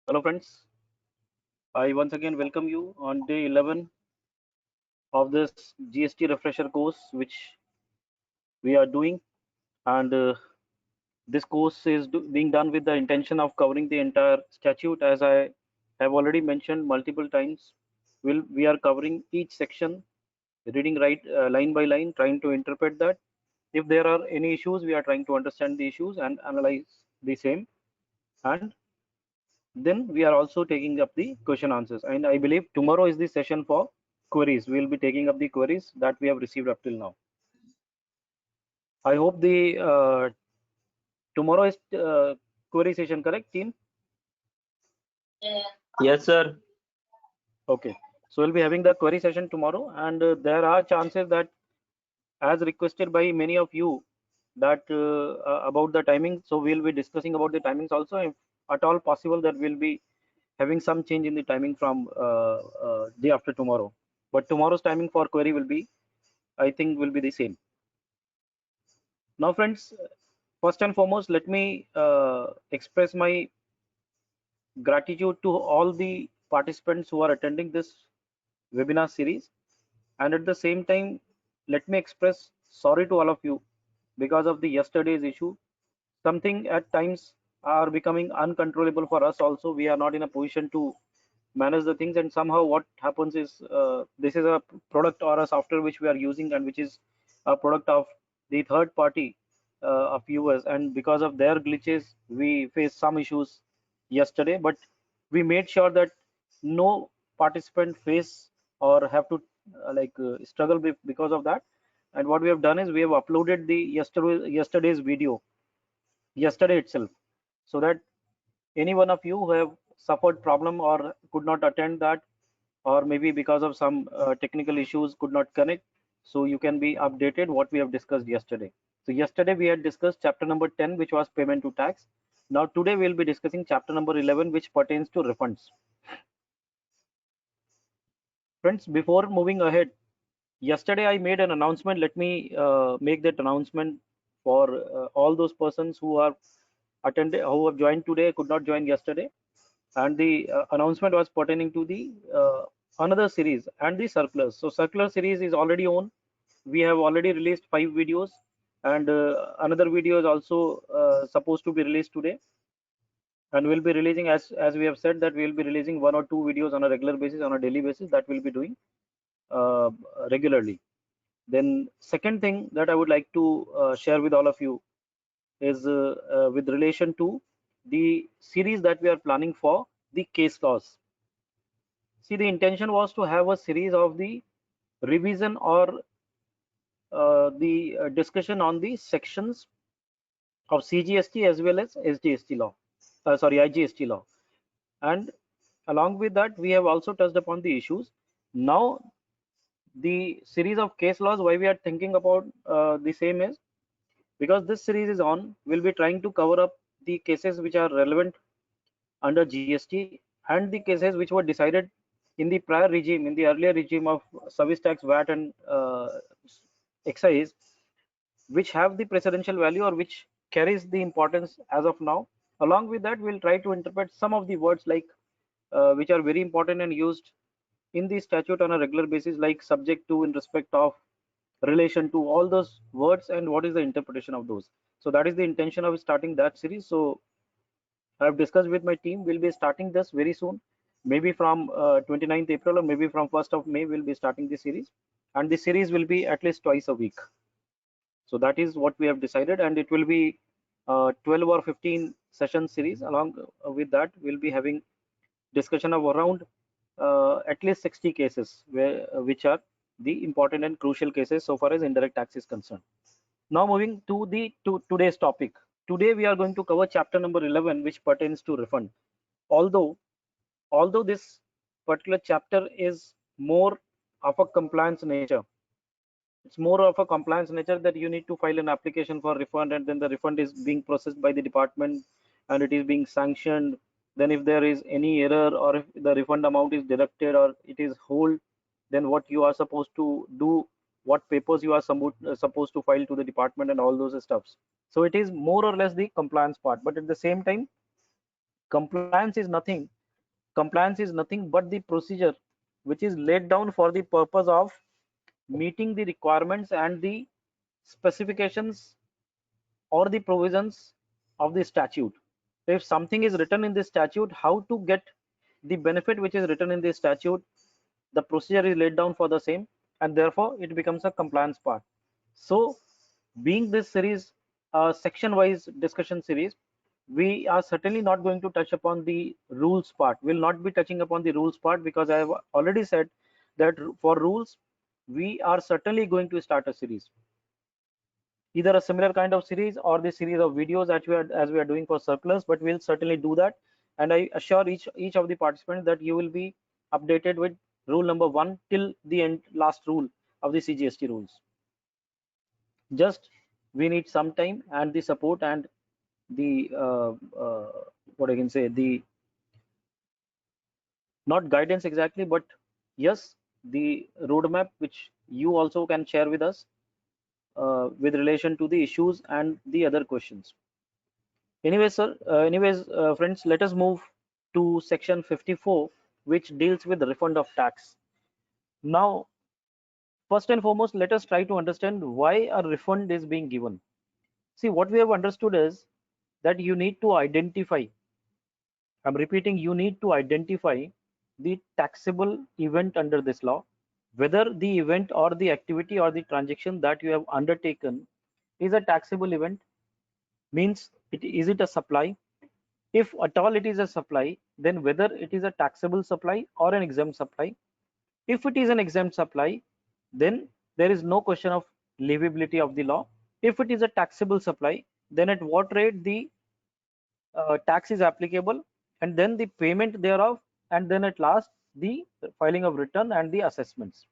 Hello friends, I once again welcome you on day 11 of this GST refresher course which we are doing, and this course is being done with the intention of covering the entire statute. As I have already mentioned multiple times, we are covering each section, reading right line by line, trying to interpret that. If there are any issues, we are trying to understand the issues and analyze the same, and then we are also taking up the question answers. And I believe tomorrow is the session for queries. We will be taking up the queries that we have received up till now. I hope the tomorrow is query session, correct, team? Yes, sir. Okay. So we'll be having the query session tomorrow, and there are chances that, as requested by many of you, that about the timing. So we'll be discussing about the timings also. If at all possible, that we'll be having some change in the timing from day after tomorrow. But tomorrow's timing for query will be, I think, will be the same. Now, friends, first and foremost, let me express my gratitude to all the participants who are attending this webinar series. And at the same time, let me express sorry to all of you because of the yesterday's issue. Something at times are becoming uncontrollable for us also. We are not in a position to manage the things, and somehow what happens is this is a product or a software which we are using, and which is a product of the third party of viewers, and because of their glitches we faced some issues yesterday, but we made sure that no participant face or have to struggle with because of that. And what we have done is we have uploaded the yesterday's video yesterday itself, so that any one of you who have suffered problem or could not attend that, or maybe because of some technical issues could not connect, so you can be updated what we have discussed yesterday. So yesterday we had discussed chapter number 10, which was payment to tax. Now today we'll be discussing chapter number 11, which pertains to refunds. Friends, before moving ahead, yesterday I made an announcement. Let me make that announcement for all those persons who are attended, who have joined today, could not join yesterday. And the announcement was pertaining to the another series and the circulars. So circular series is already on. We have already released 5 videos, and another video is also supposed to be released today, and we'll be releasing, as we have said, that we'll be releasing 1 or 2 videos on a regular basis, on a daily basis, that we'll be doing uh, regularly. Then second thing that I would like to share with all of you is with relation to the series that we are planning for the case laws. See, the intention was to have a series of the revision or the discussion on the sections of CGST as well as SGST law, sorry, IGST law. And along with that, we have also touched upon the issues. Now, the series of case laws, why we are thinking about the same is because this series is on, we'll be trying to cover up the cases which are relevant under GST, and the cases which were decided in the prior regime, in the earlier regime of service tax, VAT, and excise, which have the precedential value or which carries the importance as of now. Along with that, we'll try to interpret some of the words like which are very important and used in the statute on a regular basis, like subject to, in respect of, relation to, all those words, and what is the interpretation of those. So that is the intention of starting that series. So I've discussed with my team. We'll be starting this very soon, maybe from 29th April or maybe from 1st of May. We'll be starting the series, and the series will be at least twice a week. So that is what we have decided, and it will be 12 or 15 session series. Along with that, we'll be having discussion of around at least 60 cases, which are the important and crucial cases so far as indirect tax is concerned. Now moving to the today's topic. Today we are going to cover chapter number 11, which pertains to refund. Although this particular chapter is more of a compliance nature, it's more of a compliance nature, that you need to file an application for refund, and then the refund is being processed by the department and it is being sanctioned. Then if there is any error, or if the refund amount is deducted or it is hold, then what you are supposed to do, what papers you are supposed to file to the department, and all those stuffs. So it is more or less the compliance part, but at the same time, compliance is nothing compliance is nothing but the procedure which is laid down for the purpose of meeting the requirements and the specifications or the provisions of the statute. If something is written in the statute, how to get the benefit which is written in the statute, the procedure is laid down for the same, and therefore it becomes a compliance part. So being this series a section wise discussion series, we are certainly not going to touch upon the rules part. We'll not be touching upon the rules part because I have already said that for rules we are certainly going to start a series, either a similar kind of series or the series of videos that as we are doing for circulars, but we'll certainly do that. And I assure each of the participants that you will be updated with rule number 1 till the end, last rule of the CGST rules. Just we need some time and the support and the what I can say, the not guidance exactly, but yes, the roadmap which you also can share with us with relation to the issues and the other questions. Anyways, sir, friends, let us move to section 54, which deals with the refund of tax. Now, first and foremost, let us try to understand why a refund is being given. See, what we have understood is that you need to identify, I'm repeating, you need to identify the taxable event under this law, whether the event or the activity or the transaction that you have undertaken is a taxable event, means is it a supply? If at all it is a supply, then whether it is a taxable supply or an exempt supply. If it is an exempt supply, then there is no question of livability of the law. If it is a taxable supply, then at what rate the tax is applicable, and then the payment thereof, and then at last the filing of return and the assessments.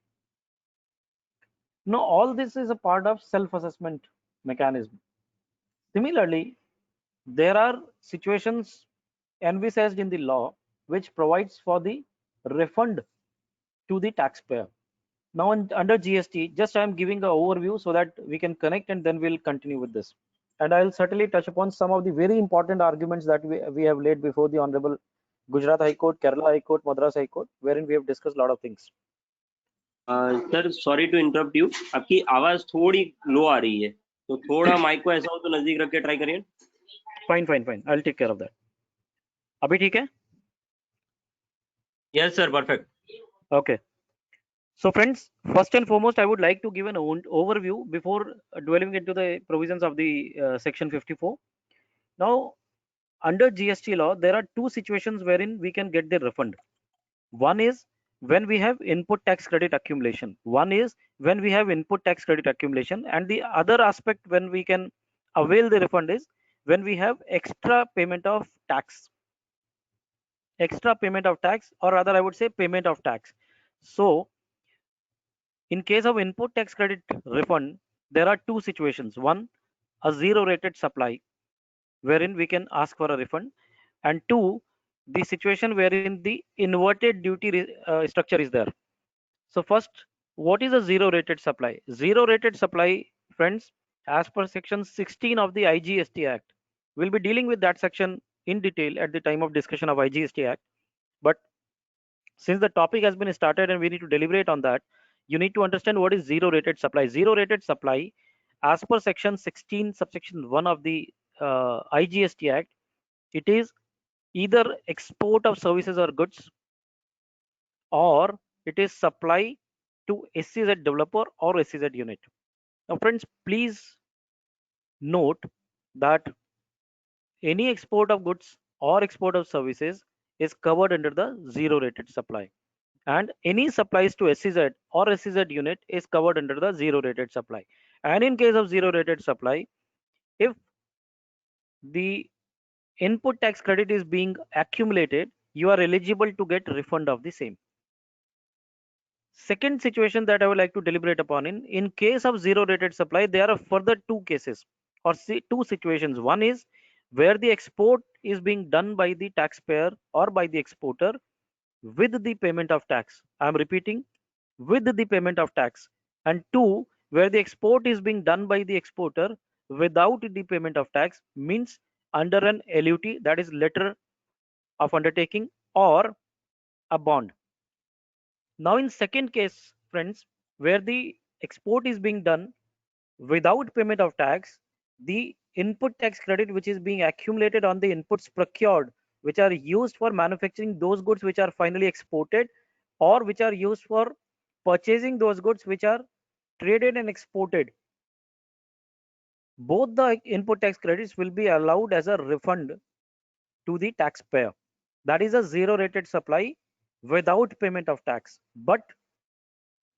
Now all this is a part of self-assessment mechanism. Similarly, there are situations envisaged in the law which provides for the refund to the taxpayer. Now under GST, just I am giving an overview so that we can connect, and then we'll continue with this. And I'll certainly touch upon some of the very important arguments that we have laid before the Honorable Gujarat High Court, Kerala High Court, Madras High Court, wherein we have discussed a lot of things. Sir sorry to interrupt you, आपकी आवाज थोड़ी लो आ रही है, तो थोड़ा mic को ऐसा हो तो नजदीक रख के ट्राई करिए. Fine fine fine, I will take care of that. अभी ठीक है? Yes sir, perfect. Okay. So friends, first and foremost, I would like to give an overview before dwelling into the provisions of the section 54. Now, under GST law, there are two situations wherein we can get the refund. One is when we have input tax credit accumulation. One is when we have input tax credit accumulation, and the other aspect when we can avail the refund is when we have extra payment of tax. Extra payment of tax, or rather I would say payment of tax. So in case of input tax credit refund, there are two situations. One, a zero rated supply wherein we can ask for a refund, and two, the situation wherein the inverted duty structure is there. So first, what is a zero rated supply? Zero rated supply, friends, as per section 16 of the IGST Act, we'll be dealing with that section in detail at the time of discussion of IGST Act. But since the topic has been started and we need to deliberate on that, you need to understand what is zero rated supply. Zero rated supply, as per section 16 subsection 1 of the IGST Act, it is either export of services or goods, or it is supply to SEZ developer or SEZ unit. Now friends, please note that any export of goods or export of services is covered under the zero rated supply, and any supplies to SEZ or SEZ unit is covered under the zero rated supply. And in case of zero rated supply, if the input tax credit is being accumulated, you are eligible to get refund of the same. Second situation that I would like to deliberate upon, in case of zero rated supply, there are further two cases or two situations. One is where the export is being done by the taxpayer or by the exporter with the payment of tax. I am repeating, with the payment of tax. And two, where the export is being done by the exporter without the payment of tax, means under an LUT, that is letter of undertaking, or a bond. Now in second case, friends, where the export is being done without payment of tax, the input tax credit which is being accumulated on the inputs procured, which are used for manufacturing those goods which are finally exported, or which are used for purchasing those goods which are traded and exported, both the input tax credits will be allowed as a refund to the taxpayer. That is a zero rated supply without payment of tax. But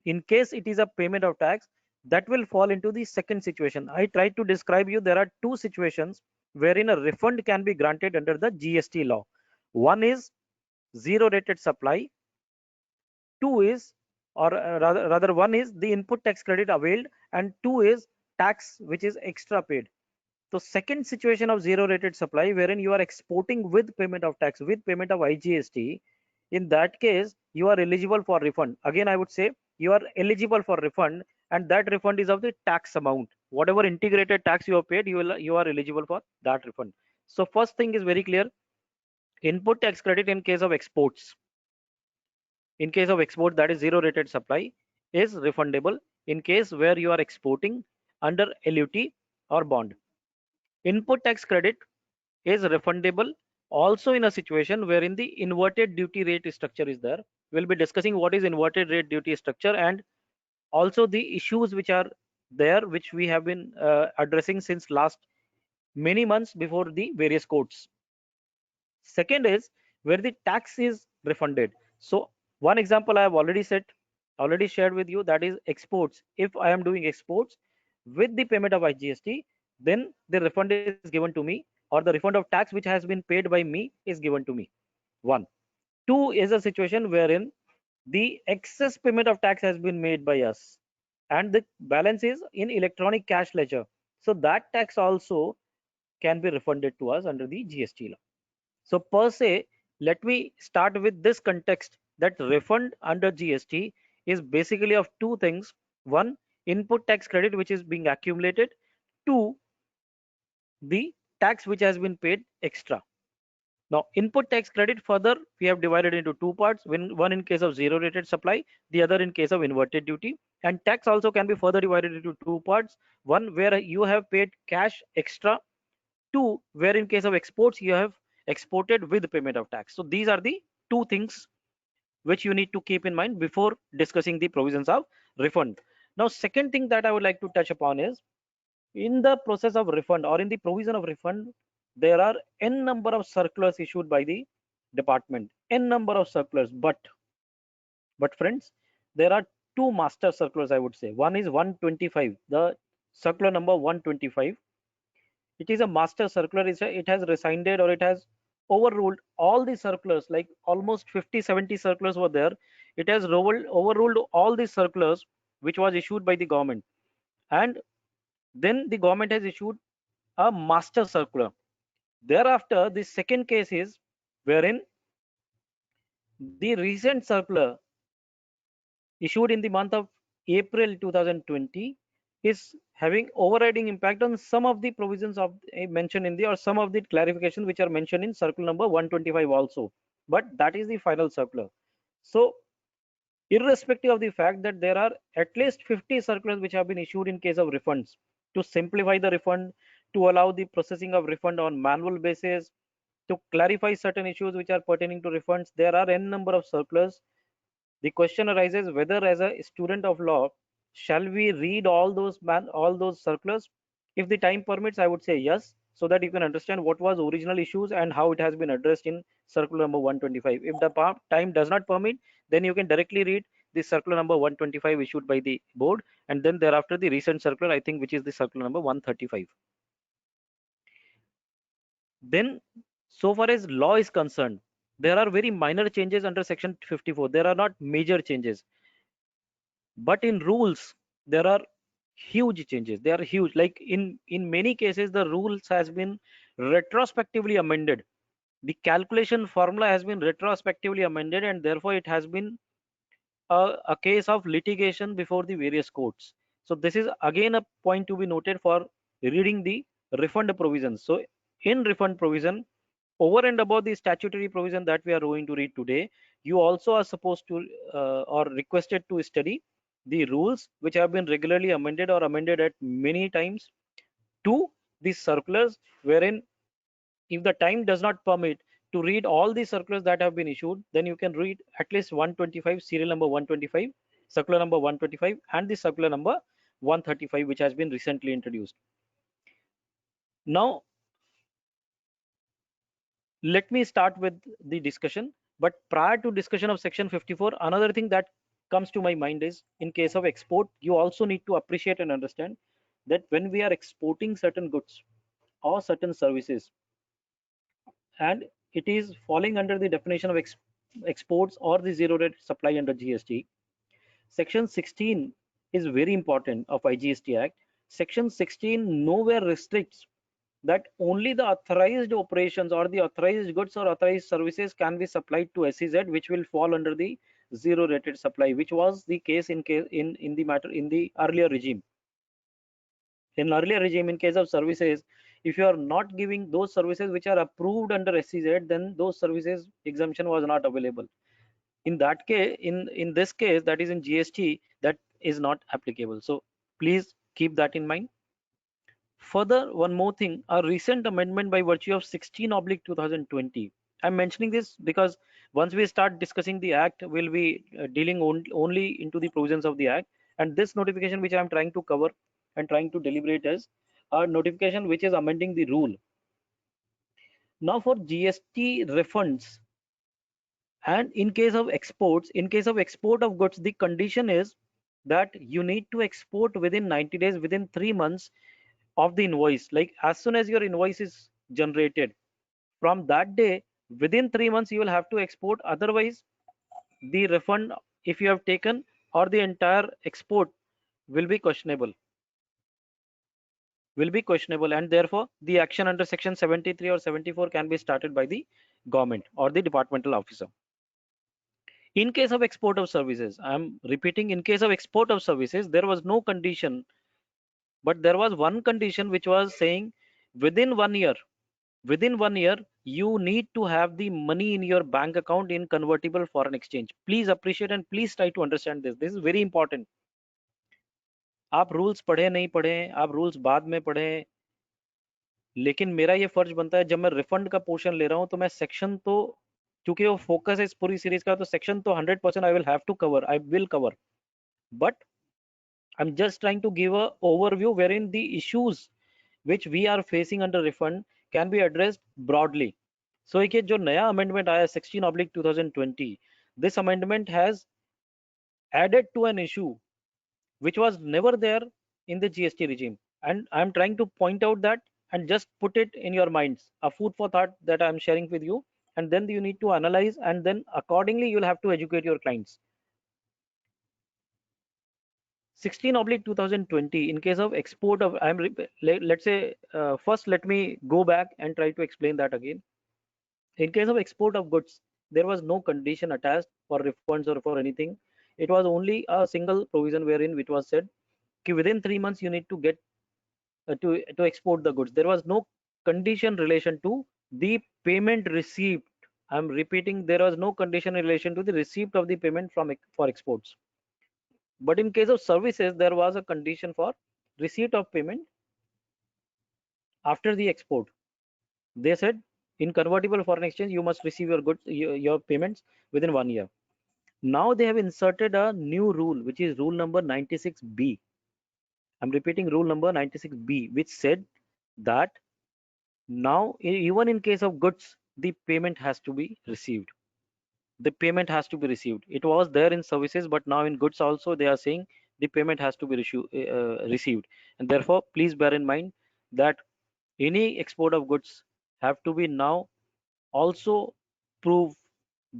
in case it is a payment of tax, that will fall into the second situation. I tried to describe you there are two situations wherein a refund can be granted under the GST law. One is zero rated supply, two is, or rather one is the input tax credit availed, and two is tax which is extra paid. So second situation of zero rated supply wherein you are exporting with payment of tax, with payment of IGST, in that case you are eligible for refund. Again I would say you are eligible for refund, and that refund is of the tax amount. Whatever integrated tax you have paid, you are eligible for that refund. So first thing is very clear. Input tax credit in case of exports, in case of export, that is zero rated supply, is refundable in case where you are exporting under LUT or bond. Input tax credit is refundable also in a situation wherein the inverted duty rate structure is there. We'll be discussing what is inverted rate duty structure, and also the issues which are there, which we have been addressing since last many months before the various courts. Second is where the tax is refunded. So one example I have already shared with you, that is exports. If I am doing exports with the payment of IGST, then the refund is given to me, or the refund of tax which has been paid by me is given to me. One. Two is a situation wherein the excess payment of tax has been made by us, and the balance is in electronic cash ledger. So that tax also can be refunded to us under the GST law. So per se, let me start with this context that refund under GST is basically of two things. One, input tax credit which is being accumulated. Two, the tax which has been paid extra. Now input tax credit further we have divided into two parts, one in case of zero rated supply, the other in case of inverted duty. And tax also can be further divided into two parts, one where you have paid cash extra, two where in case of exports you have exported with payment of tax. So these are the two things which you need to keep in mind before discussing the provisions of refund. Now second thing that I would like to touch upon is, in the process of refund or in the provision of refund, there are n number of circulars issued by the department, n number of circulars. But friends, there are two master circulars, I would say. One is 125, the circular number 125. It is a master circular. It has rescinded, or it has overruled all the circulars, like almost 50-70 circulars were there. It has overruled all the circulars which was issued by the government, and then the government has issued a master circular. Thereafter, the second case is wherein the recent circular issued in the month of April 2020 is having overriding impact on some of the provisions of mentioned in the, or some of the clarifications which are mentioned in circular number 125 also. But that is the final circular. So irrespective of the fact that there are at least 50 circulars which have been issued in case of refunds, to simplify the refund, to allow the processing of refund on manual basis, to clarify certain issues which are pertaining to refunds, there are n number of circulars. The question arises whether as a student of law, shall we read all those circulars? If the time permits, I would say yes, so that you can understand what was original issues and how it has been addressed in circular number 125. If the time does not permit, then you can directly read the circular number 125 issued by the board, and then thereafter the recent circular, I think, which is the circular number 135. Then, so far as law is concerned, there are very minor changes under section 54. There are not major changes, but in rules there are huge changes. They are huge. Like in many cases, the rules has been retrospectively amended. The calculation formula has been retrospectively amended, and therefore it has been a case of litigation before the various courts. So this is again a point to be noted for reading the refund provisions. So in refund provision, over and above the statutory provision that we are going to read today, you also are supposed to or requested to study the rules which have been regularly amended or amended at many times to the circulars, wherein if the time does not permit to read all the circulars that have been issued, then you can read at least 125, serial number 125, circular number 125, and the circular number 135, which has been recently introduced. Now, let me start with the discussion. But prior to discussion of section 54, another thing that comes to my mind is, in case of export, you also need to appreciate and understand that when we are exporting certain goods or certain services, and it is falling under the definition of exports or the zero rate supply under GST. Section 16 is very important of IGST Act. Section 16 nowhere restricts that only the authorized operations or the authorized goods or authorized services can be supplied to SEZ, which will fall under the zero rated supply, which was the case in the matter in the earlier regime. In earlier regime, in case of services, if you are not giving those services which are approved under SEZ, then those services exemption was not available. In that case, in this case, that is in GST, that is not applicable. So please keep that in mind. Further, one more thing, a recent amendment by virtue of 16/2020. I'm mentioning this because once we start discussing the act, we'll be dealing only into the provisions of the act. And this notification which I'm trying to cover and trying to deliberate is a notification which is amending the rule. Now for GST refunds, and in case of exports, in case of export of goods, the condition is that you need to export within 90 days, within 3 months of the invoice. Like as soon as your invoice is generated, from that day, within 3 months you will have to export. Otherwise, the refund, if you have taken, or the entire export will be questionable, and therefore the action under section 73 or 74 can be started by the government or the departmental officer. In case of export of services, I'm repeating, in case of export of services, there was no condition, but there was one condition which was saying within 1 year, you need to have the money in your bank account in convertible foreign exchange. Please appreciate and please try to understand this. This is very important. आप rules पढ़े नहीं पढ़े, आप rules बाद में पढ़े, लेकिन मेरा ये फर्ज बनता है जब मैं रिफंड का पोर्शन ले रहा हूं तो मैं सेक्शन तो, क्योंकि वो फोकस है इस पूरी सीरीज का, तो सेक्शन तो 100% I will have to cover, I will cover, but I'm just trying to give a overview wherein the issues which we are facing under refund can be addressed broadly. So एक ये जो नया amendment आया 16/2020, this amendment has added to an issue which was never there in the GST regime, and I'm trying to point out that and just put it in your minds, a food for thought that I'm sharing with you, and then you need to analyze, and then accordingly you'll have to educate your clients. 16/2020, in case of export of, let's say, first let me go back and try to explain that again. In case of export of goods, there was no condition attached for refunds or for anything. It was only a single provision wherein it was said that within 3 months you need to get to export the goods. There was no condition relation to the payment received. I'm repeating, there was no condition in relation to the receipt of the payment for exports. But in case of services, there was a condition for receipt of payment after the export. They said in convertible foreign exchange, you must receive your goods, your payments within 1 year. Now they have inserted a new rule, which is rule number 96B. I'm repeating, rule number 96B, which said that now even in case of goods, the payment has to be received. The payment has to be received. It was there in services, but now in goods also they are saying the payment has to be received. And therefore, please bear in mind that any export of goods have to be now also prove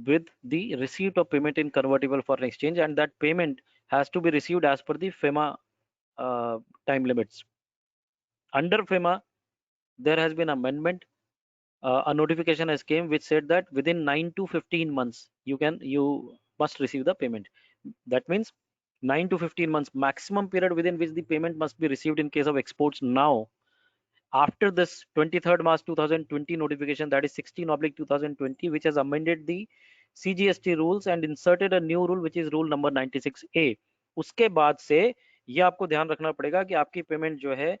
with the receipt of payment in convertible foreign exchange, and that payment has to be received as per the FEMA time limits. Under FEMA, there has been amendment. A notification has came which said that within 9 to 15 months you must receive the payment. That means 9 to 15 months maximum period within which the payment must be received in case of exports. Now after this 23rd March 2020 notification, that is 16/2020, which has amended the CGST rules and inserted a new rule which is rule number 96A. उसके बाद से ये आपको ध्यान रखना पड़ेगा कि आपकी पेमेंट जो है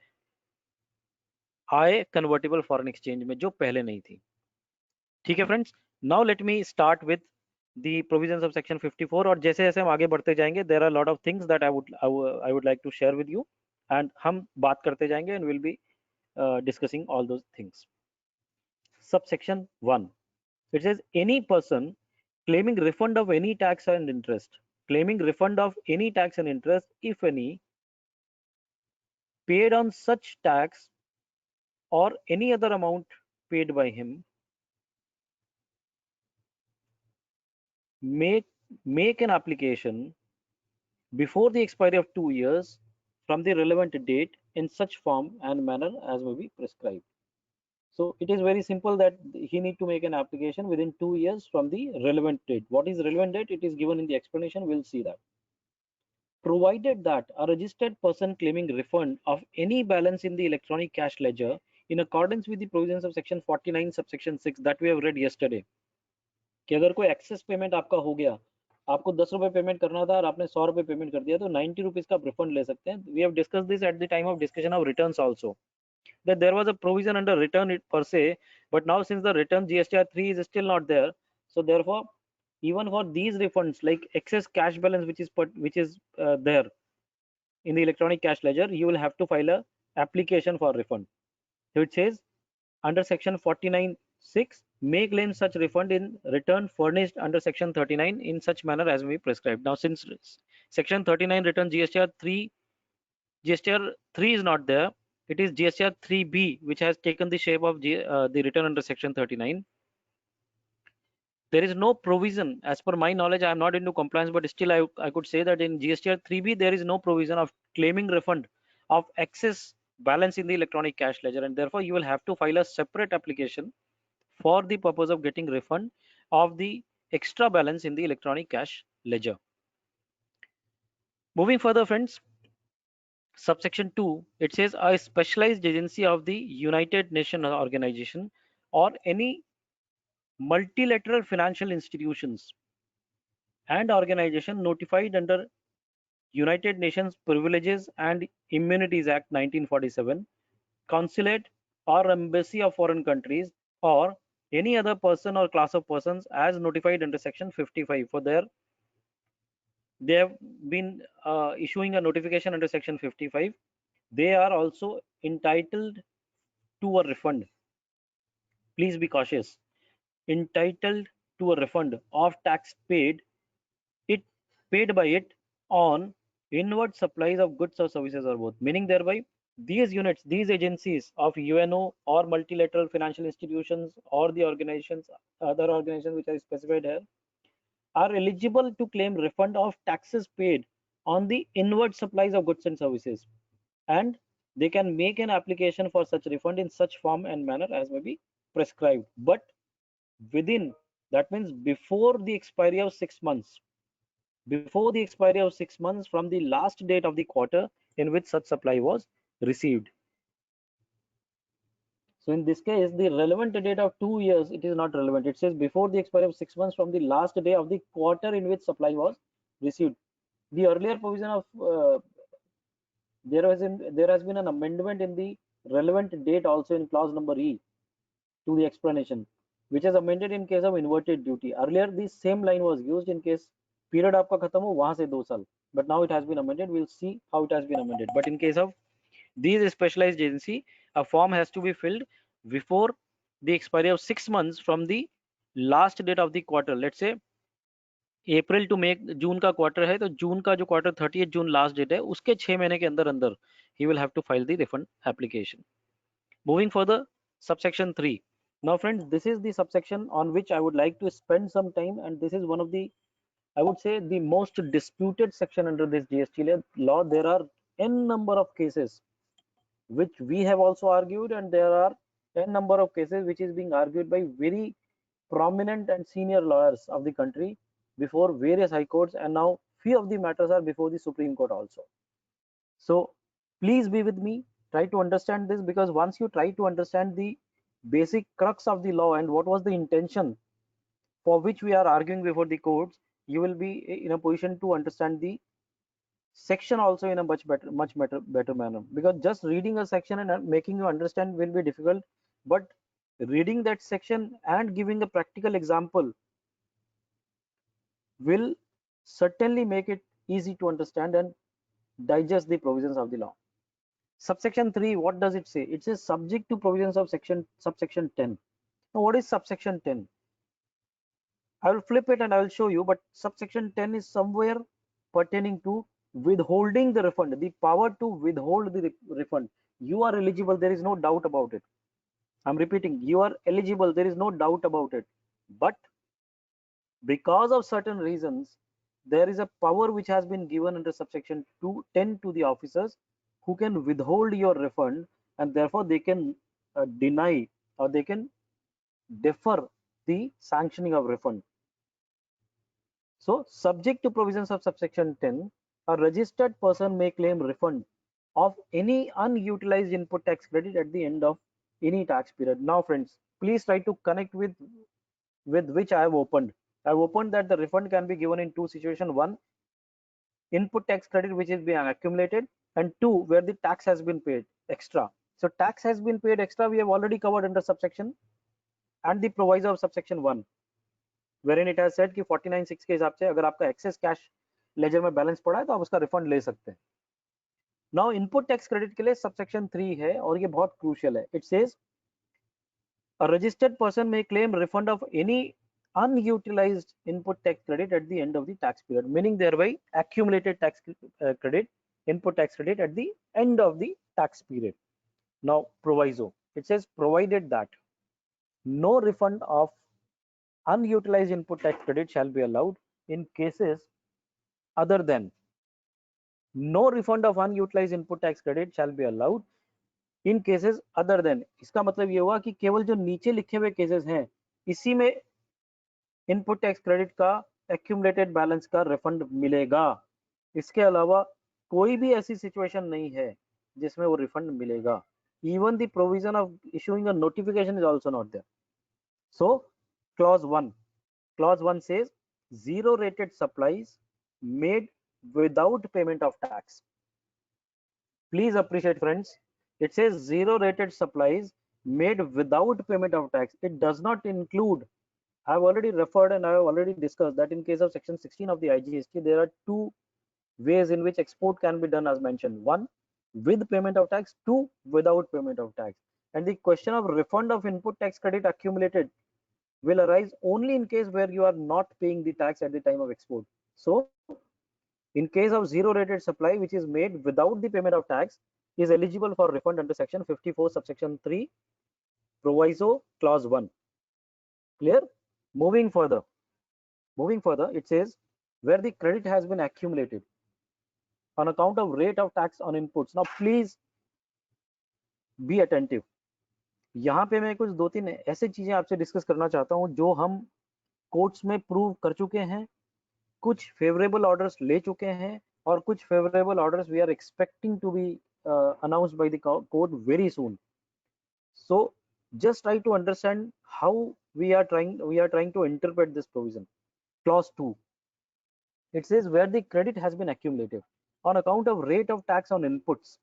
आए कन्वर्टेबल फॉरेन एक्सचेंज में, जो पहले नहीं थी। ठीक है friends, now let me start with the provisions of section 54। और जैसे जैसे हम आगे बढ़ते जाएंगे, there are lot of things that I would like to share with you, and हम बात करते जाएंगे and will be discussing all those things. Subsection 1, it says any person claiming refund of any tax and interest, claiming refund of any tax and interest, if any, paid on such tax or any other amount paid by him, make an application before the expiry of 2 years from the relevant date in such form and manner as may be prescribed. So it is very simple that he need to make an application within 2 years from the relevant date. What is relevant date? It is given in the explanation. We'll see that. Provided that a registered person claiming refund of any balance in the electronic cash ledger in accordance with the provisions of section 49 subsection 6 that we have read yesterday, कि अगर कोई access payment आपका हो गया, आपको 10 रुपए payment करना था और आपने 100 रुपए पेमेंट कर दिया, तो 90 रुपीज का रिफंड ले सकते हैं। We have discussed this at the time of discussion of returns also, that there was a provision under return per se, but now since the return GSTR 3 is still not there, so therefore even for these refunds like excess cash balance which is there in the electronic cash ledger, you will have to file a application for refund. So it says under section 49(6), may claim such refund in return furnished under section 39 in such manner as may be prescribed. Now since section 39 return GSTR 3 is not there, it is GSTR 3B which has taken the shape of the return under section 39. There is no provision, as per my knowledge, I am not into compliance, but still I could say that in GSTR 3B there is no provision of claiming refund of excess balance in the electronic cash ledger, and therefore you will have to file a separate application for the purpose of getting refund of the extra balance in the electronic cash ledger. Moving further, friends, subsection 2, it says a specialized agency of the United Nations organization or any multilateral financial institutions and organization notified under United Nations Privileges and Immunities Act 1947, consulate or embassy of foreign countries, or any other person or class of persons as notified under section 55. For there they have been issuing a notification under section 55, they are also entitled to a refund. Please be cautious. Entitled to a refund of tax paid by it on inward supplies of goods or services or both, meaning thereby these units, these agencies of UNO or multilateral financial institutions or the organizations, other organizations which are specified here, are eligible to claim refund of taxes paid on the inward supplies of goods and services, and they can make an application for such refund in such form and manner as may be prescribed, but within, that means before the expiry of 6 months, before the expiry of 6 months from the last date of the quarter in which such supply was received. So in this case, the relevant date of 2 years, it is not relevant. It says before the expiry of 6 months from the last day of the quarter in which supply was received. The earlier provision of there has been an amendment in the relevant date also in clause number E to the explanation, which is amended in case of inverted duty. Earlier the same line was used in case period आपका खत्म हो वहां से 2 साल, but now it has been amended. We'll see how it has been amended. But in case of these specialized agency, a form has to be filled before the expiry of 6 months from the last date of the quarter. Let's say April to May, June का quarter है तो जून का जो quarter 30 जून last date है उसके 6 महीने के अंदर अंदर he will have to file the refund application. Moving further, subsection 3. Now friends, this is the subsection on which I would like to spend some time, and this is one of the, I would say, the most disputed section under this GST law. There are n number of cases which we have also argued, and there are n number of cases which is being argued by very prominent and senior lawyers of the country before various high courts, and now few of the matters are before the Supreme Court also. So please be with me, try to understand this, because once you try to understand the basic crux of the law and what was the intention for which we are arguing before the courts, you will be in a position to understand the section also in a much better manner, because just reading a section and making you understand will be difficult, but reading that section and giving a practical example will certainly make it easy to understand and digest the provisions of the law. Subsection 3, what does it say? It says subject to provisions of subsection 10. Now what is subsection 10? I will flip it and I will show you, but subsection 10 is somewhere pertaining to withholding the refund, the power to withhold the refund. You are eligible, there is no doubt about it. I'm repeating, you are eligible, there is no doubt about it. But because of certain reasons, there is a power which has been given under subsection 10 to the officers who can withhold your refund, and therefore they can deny or they can defer the sanctioning of refund. So, subject to provisions of subsection 10, a registered person may claim refund of any unutilized input tax credit at the end of any tax period. Now, friends, please try to connect with which I have opened. I have opened that the refund can be given in two situations. One, input tax credit which is being accumulated, and two, where the tax has been paid extra. So, tax has been paid extra, we have already covered under subsection and the proviso of subsection 1. wherein it has said कि 49(6) के हिसाब से अगर आपका access cash ledger में balance पड़ा है तो आप उसका रिफंड ले सकते हैं. नाउ इनपुट टैक्स क्रेडिट के लिए सबसेक्शन 3 है और ये बहुत क्रूशियल है. It says a registered person may claim refund of any unutilized input tax credit at the end of the tax period, meaning thereby accumulated tax credit, input tax credit at the end of the tax period. Now proviso, it says provided that no refund of unutilized input tax credit shall be allowed in cases other than, no refund of unutilized input tax credit shall be allowed in cases other than. इसका मतलब ये हुआ कि केवल जो नीचे लिखे हुए केसेस हैं इसी में इनपुट टैक्स क्रेडिट का एक्यूमुलेटेड बैलेंस का रिफंड मिलेगा. इसके अलावा कोई भी ऐसी सिचुएशन नहीं है जिसमें वो रिफंड मिलेगा. Even the provision of issuing a notification is also not there. So clause 1 says zero rated supplies made without payment of tax. Please appreciate, friends, it says zero rated supplies made without payment of tax. It does not include, I have already referred and I have already discussed that in case of section 16 of the IGST, there are two ways in which export can be done as mentioned. One, with payment of tax. Two, without payment of tax. And the question of refund of input tax credit accumulated will arise only in case where you are not paying the tax at the time of export. So in case of zero rated supply which is made without the payment of tax is eligible for refund under section 54 subsection 3 proviso clause 1. Clear? Moving further, it says where the credit has been accumulated on account of rate of tax on inputs. Now please be attentive. यहाँ पे मैं कुछ 2-3 ऐसे चीजें आपसे discuss करना चाहता हूँ जो हम कोर्ट्स में प्रूव कर चुके हैं, कुछ फेवरेबल ऑर्डर्स ले चुके हैं और कुछ favourable orders we are expecting to be announced by the court very soon. So just try to understand how we are trying to interpret this provision. Clause 2, it says where the credit has been accumulated on account of rate of tax on inputs,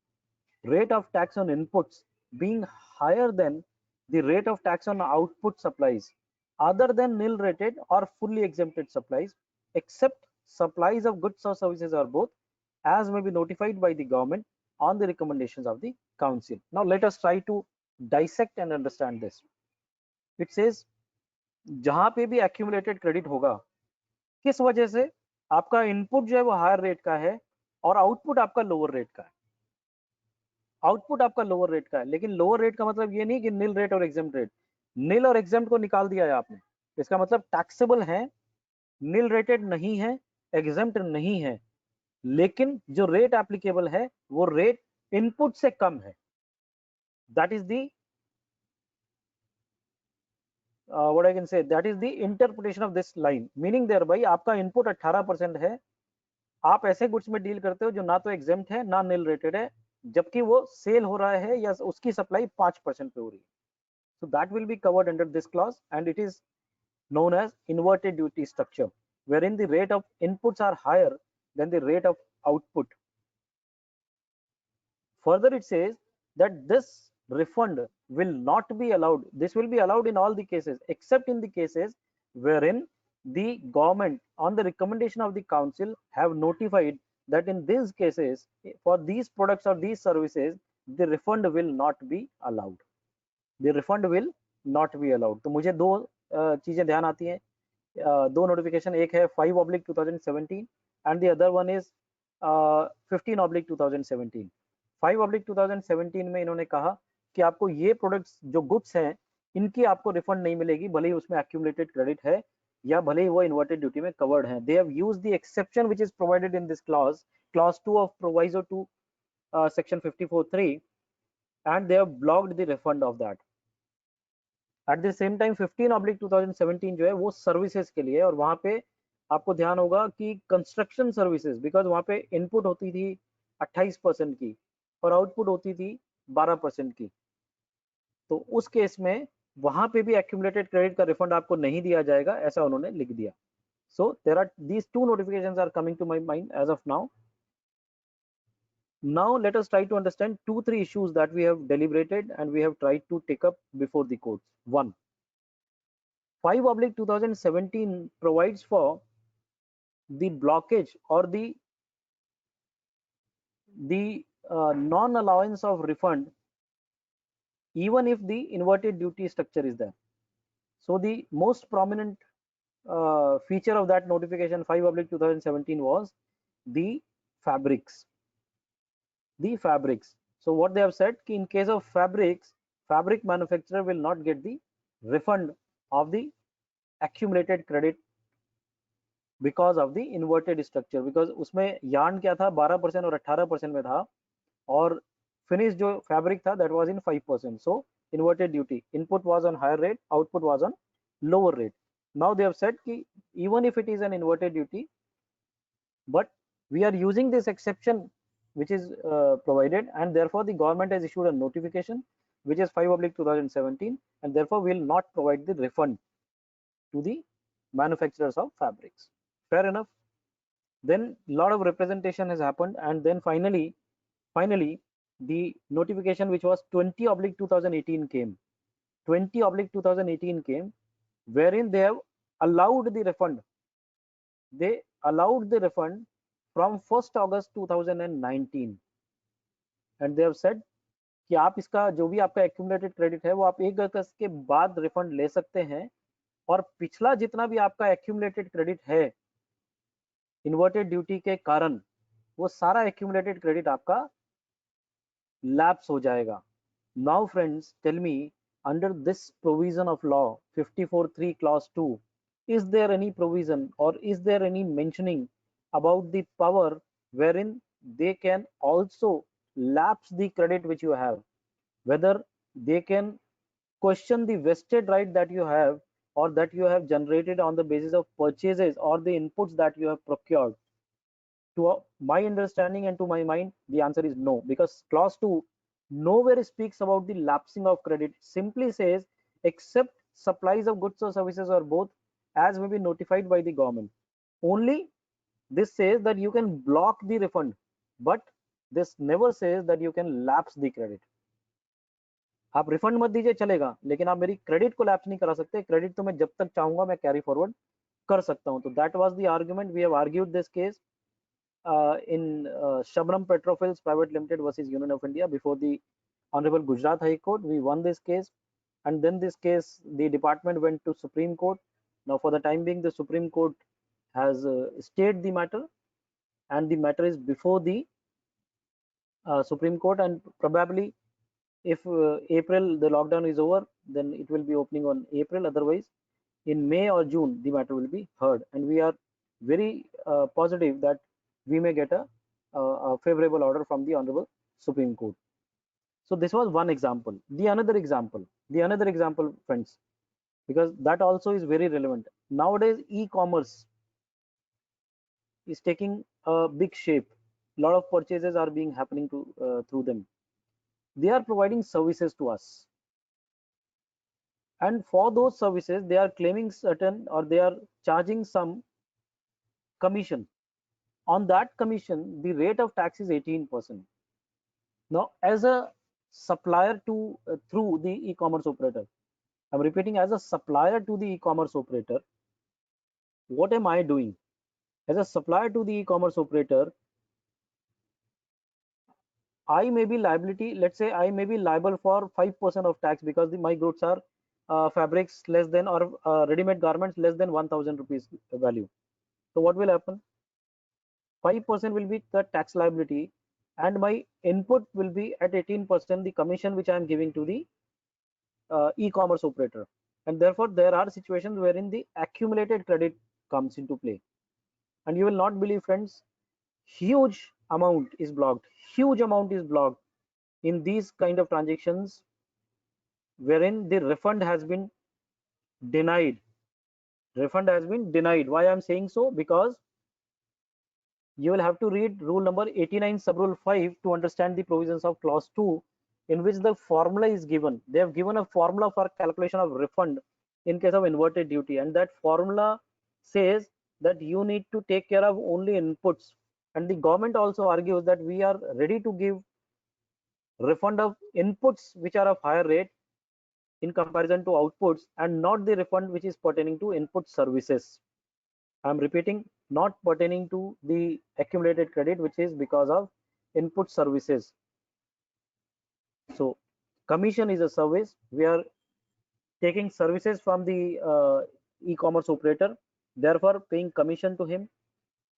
rate of tax on inputs being higher than the rate of tax on output supplies other than nil rated or fully exempted supplies, except supplies of goods or services or both, as may be notified by the government on the recommendations of the council. Now let us try to dissect and understand this. It says जहां पे भी accumulated credit होगा, किस वजह से आपका input जो है वो हायर रेट का है और आउटपुट आपका लोअर रेट का है. आउटपुट आपका लोअर रेट का है, लेकिन लोअर रेट का मतलब ये नहीं कि नील रेट और एग्जेम्प्ट रेट. नील और एग्जेम्प्ट को निकाल दिया है आपने, इसका मतलब टैक्सेबल है, नील रेटेड नहीं है, एग्जेम्प्ट नहीं है, लेकिन जो रेट एप्लीकेबल है वो रेट इनपुट से कम है. That is the what I can say, that is the interpretation of this line, meaning thereby आपका इनपुट 18% है, आप ऐसे गुड्स में डील करते हो जो ना तो एग्जेम्प्ट है ना नील रेटेड है, जबकि वो सेल हो रहा है या उसकी सप्लाई 5% पे हो रही है. So that will be covered under this clause and it is known as inverted duty structure, wherein the rate of inputs are higher than the rate of output. Further, it says that this refund will not be allowed. This will be allowed in all the cases except in the cases wherein the government, on the recommendation of the council, have notified that in these cases, for these products or these services, the refund will not be allowed. The refund will not be allowed. तो मुझे दो चीजें ध्यान आती हैं, दो notification, एक है 5/2017 and the other one is 15/2017. 5/2017 में इन्होंने कहा कि आपको ये प्रोडक्ट्स जो गुड्स हैं इनकी आपको रिफंड नहीं मिलेगी, भले ही उसमें एक्यूमुलेटेड क्रेडिट है या भले ही वो इन्वर्टेड ड्यूटी में कवर्ड है. They have used the exception which is provided in this clause 2 of proviso to section 54(3), and they have blocked the refund of that. At the same time 15/2017 जो है वो services के लिए, और वहां पे आपको ध्यान होगा कि कंस्ट्रक्शन सर्विसेज, बिकॉज वहां पे इनपुट होती थी 28% की और आउटपुट होती थी 12% की, तो उस केस में वहां पे भी एक्यूमुलेटेड क्रेडिट का रिफंड आपको नहीं दिया जाएगा, ऐसा उन्होंने लिख दिया. So there are these two notifications are coming to my mind as of now. Now let us try to understand 2-3 issues that we have deliberated and we have tried to take up before the courts. 1. 5/2017 provides for the blockage or the non-allowance of refund even if the inverted duty structure is there. So the most prominent feature of that notification 5/2017 was the fabrics. So what they have said, कि in case of fabrics, fabric manufacturer will not get the refund of the accumulated credit because of the inverted structure, because उसमें yarn क्या था 12% और 18% में था, और finish जो fabric था that was in 5%. So inverted duty, input was on higher rate, output was on lower rate. Now they have said कि even if it is an inverted duty, but we are using this exception which is provided, and therefore the government has issued a notification which is 5/2017, and therefore we will not provide the refund to the manufacturers of fabrics. Fair enough. Then a lot of representation has happened, and then finally the notification which was 20/2018 came. 20/2018 came, wherein they have allowed the refund. They allowed the refund from 1st August 2019, and they have said कि आप इसका जो भी आपका accumulated credit है वो आप 1 अगस्त के बाद रिफंड ले सकते हैं, और पिछला जितना भी आपका एक्यूमुलेटेड क्रेडिट है इन्वर्टेड ड्यूटी के कारण, वो सारा एक्यूमुलेटेड क्रेडिट आपका लैप्स हो जाएगा. Now friends, tell me, under this provision of law 54(3) clause 2, is there any provision or is there any mentioning about the power wherein they can also lapse the credit which you have, whether they can question the vested right that you have or that you have generated on the basis of purchases or the inputs that you have procured. To my understanding and to my mind, the answer is no, because clause 2 nowhere speaks about the lapsing of credit. It simply says except supplies of goods or services or both as may be notified by the government. Only this says that you can block the refund, but this never says that you can lapse the credit. आप refund मत दीजिए चलेगा, लेकिन आप मेरी credit को lapse नहीं करा सकते. क्रेडिट तो मैं जब तक चाहूंगा मैं कैरी फॉरवर्ड कर सकता हूं. तो that was the argument. We have argued this case in Shabram Petrophils Private Limited versus Union of India before the Honorable Gujarat High Court. We won this case, and then this case the department went to Supreme Court. Now for the time being the Supreme Court has stayed the matter, and the matter is before the Supreme Court, and probably if April the lockdown is over, then it will be opening on April. Otherwise in May or June the matter will be heard, and we are very positive that we may get a favorable order from the Honorable Supreme Court. So this was one example. The another example, friends, because that also is very relevant. Nowadays e-commerce is taking a big shape. A lot of purchases are being happening to through them. They are providing services to us, and for those services they are claiming certain, or they are charging some commission. On that commission, the rate of tax is 18%. Now, as a supplier to through the e-commerce operator, I'm repeating, as a supplier to the e-commerce operator, what am I doing? As a supplier to the e-commerce operator, I may be liability. Let's say I may be liable for 5% of tax because my goods are fabrics less than, or ready-made garments less than 1,000 rupees value. So what will happen? 5% will be the tax liability, and my input will be at 18%, the commission which I am giving to the e-commerce operator. And therefore, there are situations wherein the accumulated credit comes into play. And you will not believe, friends, huge amount is blocked. Huge amount is blocked in these kind of transactions wherein the refund has been denied. Refund has been denied. Why I'm saying so? Because you will have to read rule number 89 sub rule 5 to understand the provisions of clause 2, in which the formula is given. They have given a formula for calculation of refund in case of inverted duty, and that formula says that you need to take care of only inputs. And the government also argues that we are ready to give refund of inputs which are of higher rate in comparison to outputs, and not the refund which is pertaining to input services. I'm repeating, not pertaining to the accumulated credit, which is because of input services. So commission is a service. We are taking services from the e-commerce operator, therefore paying commission to him,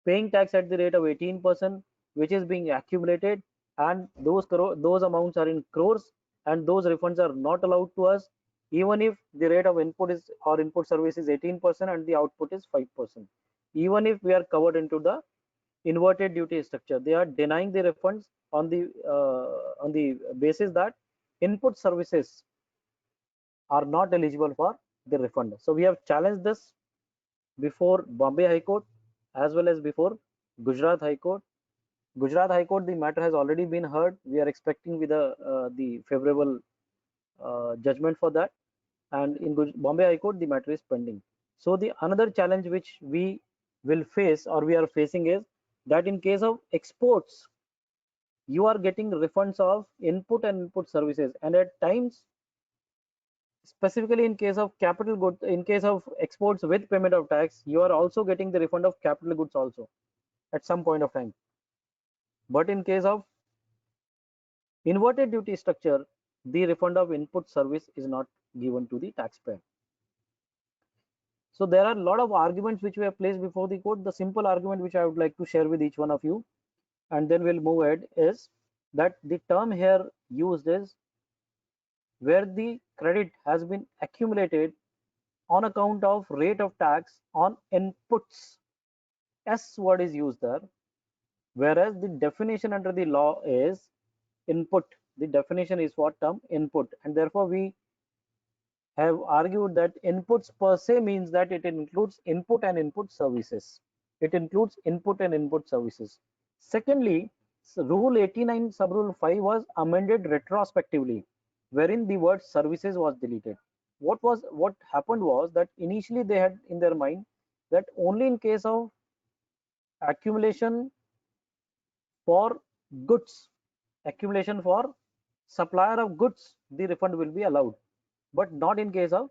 paying tax at the rate of 18%, which is being accumulated, and those amounts are in crores, and those refunds are not allowed to us, even if the rate of input is, or input service is 18% and the output is 5%. Even if we are covered into the inverted duty structure, they are denying the refunds on the basis that input services are not eligible for the refund. So we have challenged this before Bombay High Court as well as before Gujarat High Court. Gujarat High Court, the matter has already been heard. We are expecting with the favorable judgment for that, and in Bombay High Court, the matter is pending. So the another challenge which we will face, or we are facing, is that in case of exports, you are getting refunds of input and input services, and at times, specifically in case of capital goods, in case of exports with payment of tax, you are also getting the refund of capital goods also at some point of time. But in case of inverted duty structure, the refund of input service is not given to the taxpayer. So there are a lot of arguments which we have placed before the court. The simple argument which I would like to share with each one of you, and then we'll move ahead, is that the term here used is where the credit has been accumulated on account of rate of tax on inputs. S word is used there, whereas the definition under the law is input. The definition is what term? Input. And therefore we have argued that inputs per se means that it includes input and input services. It includes input and input services. Secondly, rule 89 sub rule 5 was amended retrospectively, wherein the word services was deleted. What happened was that initially they had in their mind that only in case of accumulation for goods, accumulation for supplier of goods, the refund will be allowed, but not in case of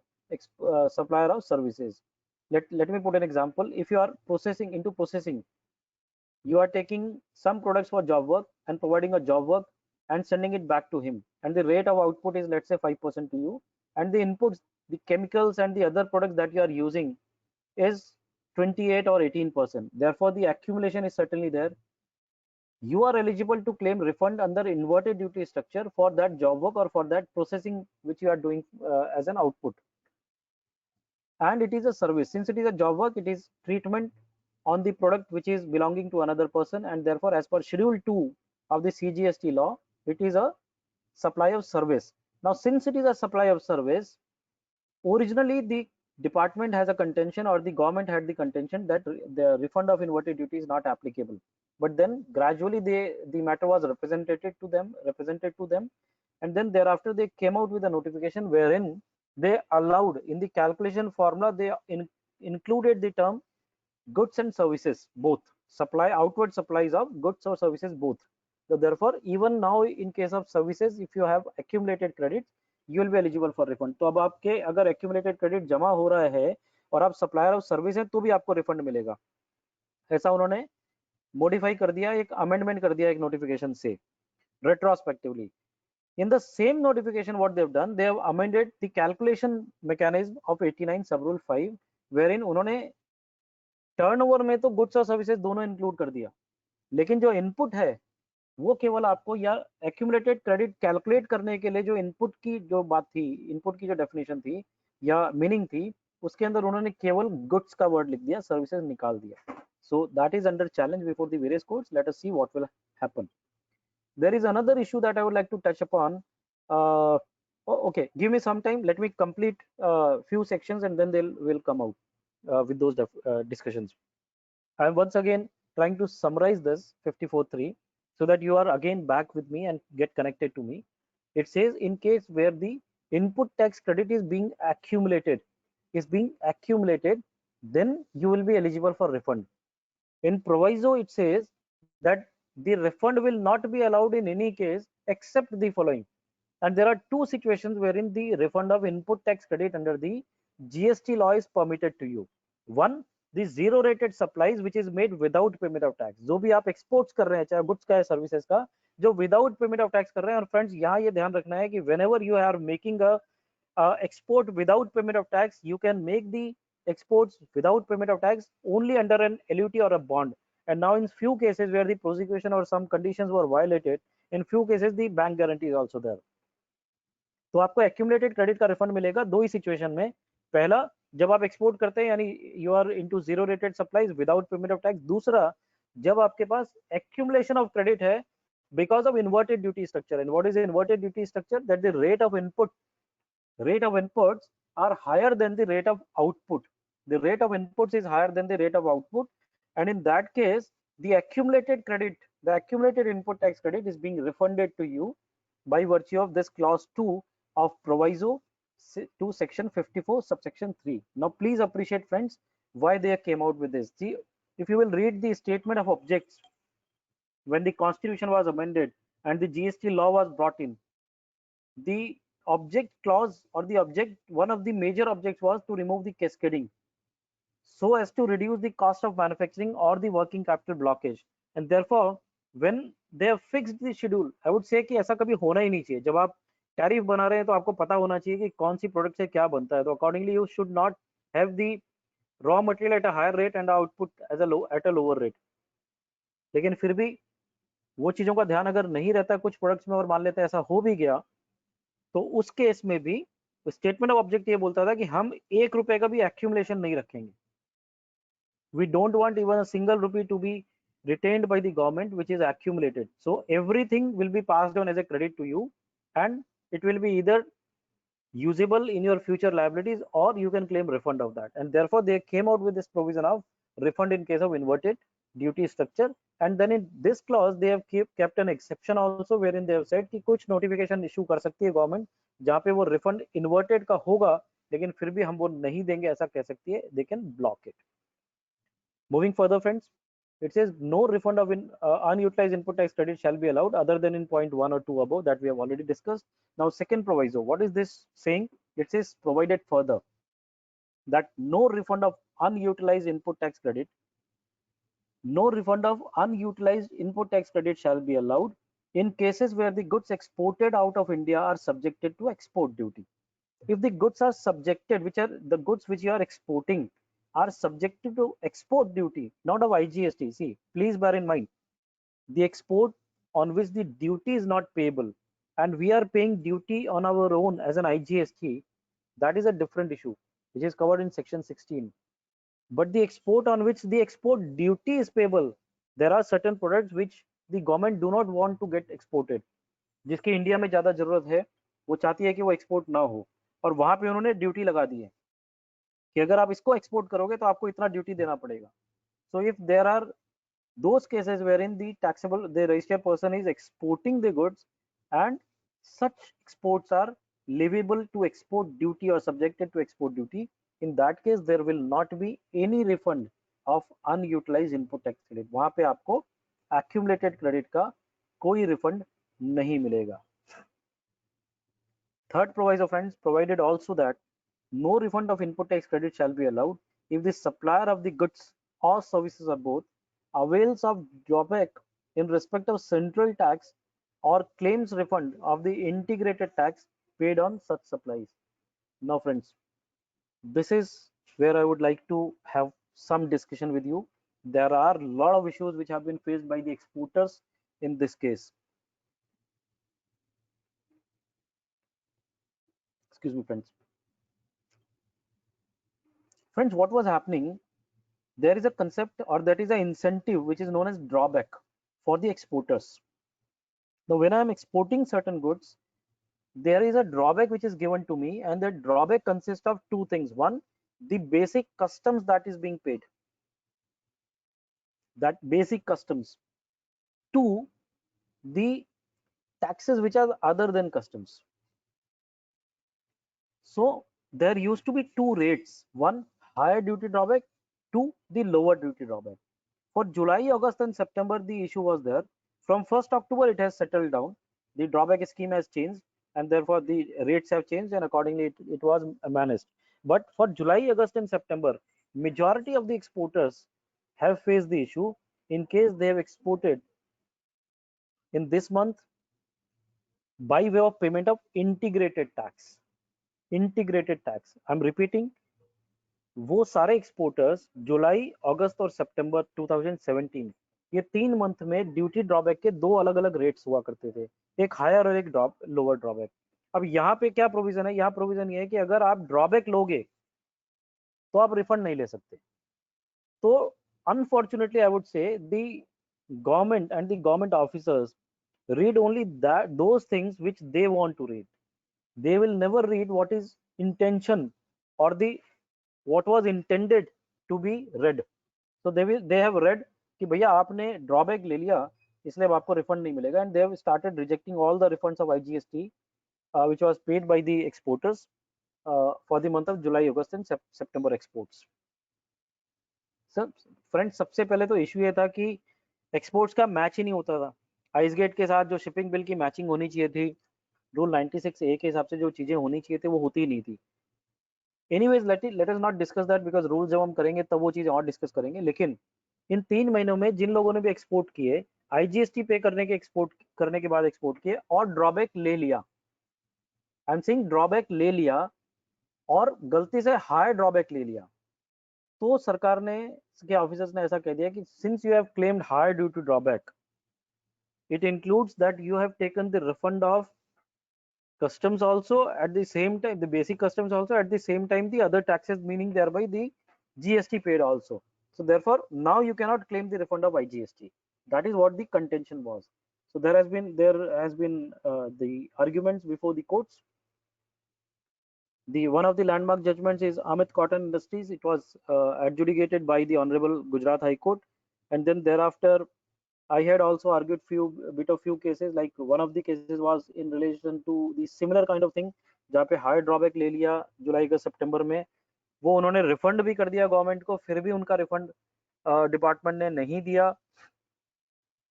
supplier of services. Let me put an example. If you are processing, you are taking some products for job work and providing a job work and sending it back to him, and the rate of output is, let's say, 5% to you, and the inputs, the chemicals and the other products that you are using is 28 or 18%. Therefore the accumulation is certainly there. You are eligible to claim refund under inverted duty structure for that job work or for that processing which you are doing as an output. And it is a service. Since it is a job work, it is treatment on the product which is belonging to another person, and therefore as per schedule 2 of the CGST law, it is a supply of service. Now since it is a supply of service, originally the department has a contention, or the government had the contention, that the refund of inverted duty is not applicable. But then gradually the matter was represented to them, and then thereafter they came out with a notification wherein they allowed in the calculation formula, they included the term goods and services both, supply, outward supplies of goods or services both. So therefore even now in case of services, if you have accumulated credits, you will be eligible for refund. तो अब आपके अगर accumulated credit जमा हो रहा है और आप supplier of service हैं तो भी आपको refund मिलेगा. ऐसा उन्होंने modify कर दिया, एक amendment कर दिया एक notification से retrospectively. In the same notification, what they've done, they have amended the calculation mechanism of 89 sub rule 5, wherein उन्होंने टर्नओवर में तो गुड्स और सर्विसेज दोनों इंक्लूड कर दिया, लेकिन जो इनपुट है वो केवल आपको, या एक्यूमुलेटेड क्रेडिट कैलकुलेट करने के लिए जो इनपुट की जो बात थी, इनपुट की जो डेफिनेशन थी या मीनिंग थी, उसके अंदर उन्होंने केवल गुड्स का वर्ड लिख दिया, सर्विसेज निकाल दिया. So that is under challenge before the various courts. Let us see what will happen. There is another issue that I would like to touch upon. Okay, give me some time. Let me complete few sections and then they'll will come out with those discussions. I am once again trying to summarize this 54.3 so that you are again back with me and get connected to me. It says in case where the input tax credit is being accumulated, then you will be eligible for refund. In proviso, it says that the refund will not be allowed in any case except the following. And there are two situations wherein the refund of input tax credit under the GST law is permitted to you. One, the zero rated supplies which is made without payment of tax. जो भी आप exports कर रहे हैं, चाहे goods का है services का, जो without payment of tax कर रहे हैं. और friends यहाँ ये ध्यान रखना है कि whenever you are making a export without payment of tax, you can make the exports without payment of tax only under an LUT or a bond. And now in few cases where the prosecution or some conditions were violated, in few cases the bank guarantee is also there. तो आपको accumulated credit का refund मिलेगा दो ही situation में. पहला, जब आप export करते हैं यानी you are into zero rated supplies without payment of tax. दूसरा, जब आपके पास accumulation of credit है because of inverted duty structure. And what is the inverted duty structure? That the rate of inputs are higher than the rate of output. The rate of inputs is higher than the rate of output, and in that case the accumulated input tax credit is being refunded to you by virtue of this clause 2 of proviso to section 54 subsection 3. Now please appreciate, friends, why they came out with this. See, if you will read the statement of objects when the constitution was amended and the GST law was brought in, the object clause or the object, one of the major objects was to remove the cascading so as to reduce the cost of manufacturing or the working capital blockage. And therefore when they have fixed the schedule, I would say कि ऐसा कभी होना ही नहीं चाहिए. जब आप tariff बना रहे हैं तो आपको पता होना चाहिए कि कौन सी प्रोडक्ट से क्या बनता है. तो accordingly you should not have the raw material at a higher rate and output as at a lower rate. लेकिन फिर भी वो चीजों का ध्यान अगर नहीं रहता कुछ प्रोडक्ट्स में और मान लेते हैं ऐसा हो भी गया, तो उस केस में भी स्टेटमेंट ऑफ ऑब्जेक्ट ये बोलता था कि हम 1 रुपए का भी एक्यूमुलेशन नहीं रखेंगे. We don't want even a single rupee to be retained by the government which is accumulated. So everything will be passed on as a credit to you, and it will be either usable in your future liabilities or you can claim refund of that. And therefore they came out with this provision of refund in case of inverted duty structure. And then in this clause they have kept an exception also wherein they have said कि कुछ notification issue कर सकती है government जहाँ पे वो refund inverted का होगा लेकिन फिर भी हम वो नहीं देंगे ऐसा कह सकती है. They can block it. Moving further, friends, it says no refund of unutilized input tax credit shall be allowed other than in point 1 or 2 above that we have already discussed. Now second proviso, what is this saying? It says provided further that no refund of unutilized input tax credit shall be allowed in cases where the goods exported out of India are subjected to export duty. If the goods are subjected, which are the goods which you are exporting are subjected to export duty, not of IGST. See, please bear in mind, the export on which the duty is not payable and we are paying duty on our own as an IGST, that is a different issue which is covered in section 16. But the export on which the export duty is payable, there are certain products which the government do not want to get exported, जिसकी India में ज्यादा जरूरत है, वो चाहती है कि वो एक्सपोर्ट ना हो, और वहां पे उन्होंने ड्यूटी लगा दी है कि अगर आप इसको एक्सपोर्ट करोगे तो आपको इतना ड्यूटी देना पड़ेगा. So if there are those cases wherein the registered person is exporting the goods and such exports are liable to export duty or subjected to export duty, in that case there will not be any refund of unutilized input tax credit. वहां पे आपको accumulated credit का कोई refund नहीं मिलेगा. Third proviso, friends, provided also that no refund of input tax credit shall be allowed if the supplier of the goods or services or both avails of drawback in respect of central tax or claims refund of the integrated tax paid on such supplies. Now, friends, this is where I would like to have some discussion with you. There are a lot of issues which have been faced by the exporters in this case. Excuse me, friends. Friends, what was happening? There is a concept, or that is an incentive, which is known as drawback for the exporters. Now, when I am exporting certain goods, there is a drawback which is given to me, and the drawback consists of two things. One, the basic customs that is being paid, that basic customs. Two, the taxes which are other than customs. So there used to be two rates: one, higher duty drawback; two, the lower duty drawback. For July, August, and September, the issue was there. From 1st October, it has settled down. The drawback scheme has changed, and therefore the rates have changed, and accordingly it was managed. But for July, August, and September, majority of the exporters have faced the issue in case they have exported in this month by way of payment of integrated tax. Integrated tax. I'm repeating, वो सारे exporters जुलाई, अगस्त और सितंबर 2017, ये 3 month में duty drawback के दो अलग अलग rates हुआ करते थे, एक हायर और एक लोअर ड्रॉबैक. अब यहाँ पे क्या प्रोविजन है? यहाँ प्रोविजन ये है कि अगर आप ड्रॉबैक लोगे तो आप रिफंड नहीं ले सकते. तो अनफॉर्चुनेटली आई वुड से the government and the government officers read only those things which they want to read. They will never read what is intention or the what was intended to be read. So they have read कि भैया आपने drawback ले लिया इसलिए अब आपको refund नहीं मिलेगा, and they have started rejecting all the refunds of IGST which was paid by the exporters for the month of July, August and September exports. Sir friends, सबसे पहले तो इशू ये था कि एक्सपोर्ट्स का मैच ही नहीं होता था. आइस गेट के साथ जो शिपिंग बिल की मैचिंग होनी चाहिए थी, रूल 96A के हिसाब से जो चीजें होनी चाहिए थी वो होती ही नहीं थी. Anyways let us not discuss that, because rule जब हम करेंगे तब वो चीज और डिस्कस करेंगे. लेकिन इन 3 महीनों में जिन लोगों ने भी एक्सपोर्ट किए, आईजीएसटी पे करने के एक्सपोर्ट करने के बाद एक्सपोर्ट किए और ड्रॉबैक ले लिया, आई एम सेइंग ड्रॉबैक ले लिया और गलती से हाई ड्रॉबैक ले लिया, तो सरकार ने के ऑफिसर्स ने ऐसा कह दिया कि since you have claimed high due to drawback, it includes that you have taken the refund of customs also at the same time, the basic customs also at the same time, the other taxes, meaning thereby the GST paid also. So therefore now you cannot claim the refund of IGST. That is what the contention was. So there has been the arguments before the courts. The one of the landmark judgments is Amit Cotton Industries. It was adjudicated by the Honorable Gujarat High Court, and then thereafter I had also argued few cases. Like one of the cases was in relation to the similar kind of thing, जहाँ पे high drawback ले लिया जुलाई का सितंबर में, वो उन्होंने refund भी कर दिया गवर्नमेंट को, फिर भी उनका रिफंड डिपार्टमेंट ने नहीं दिया.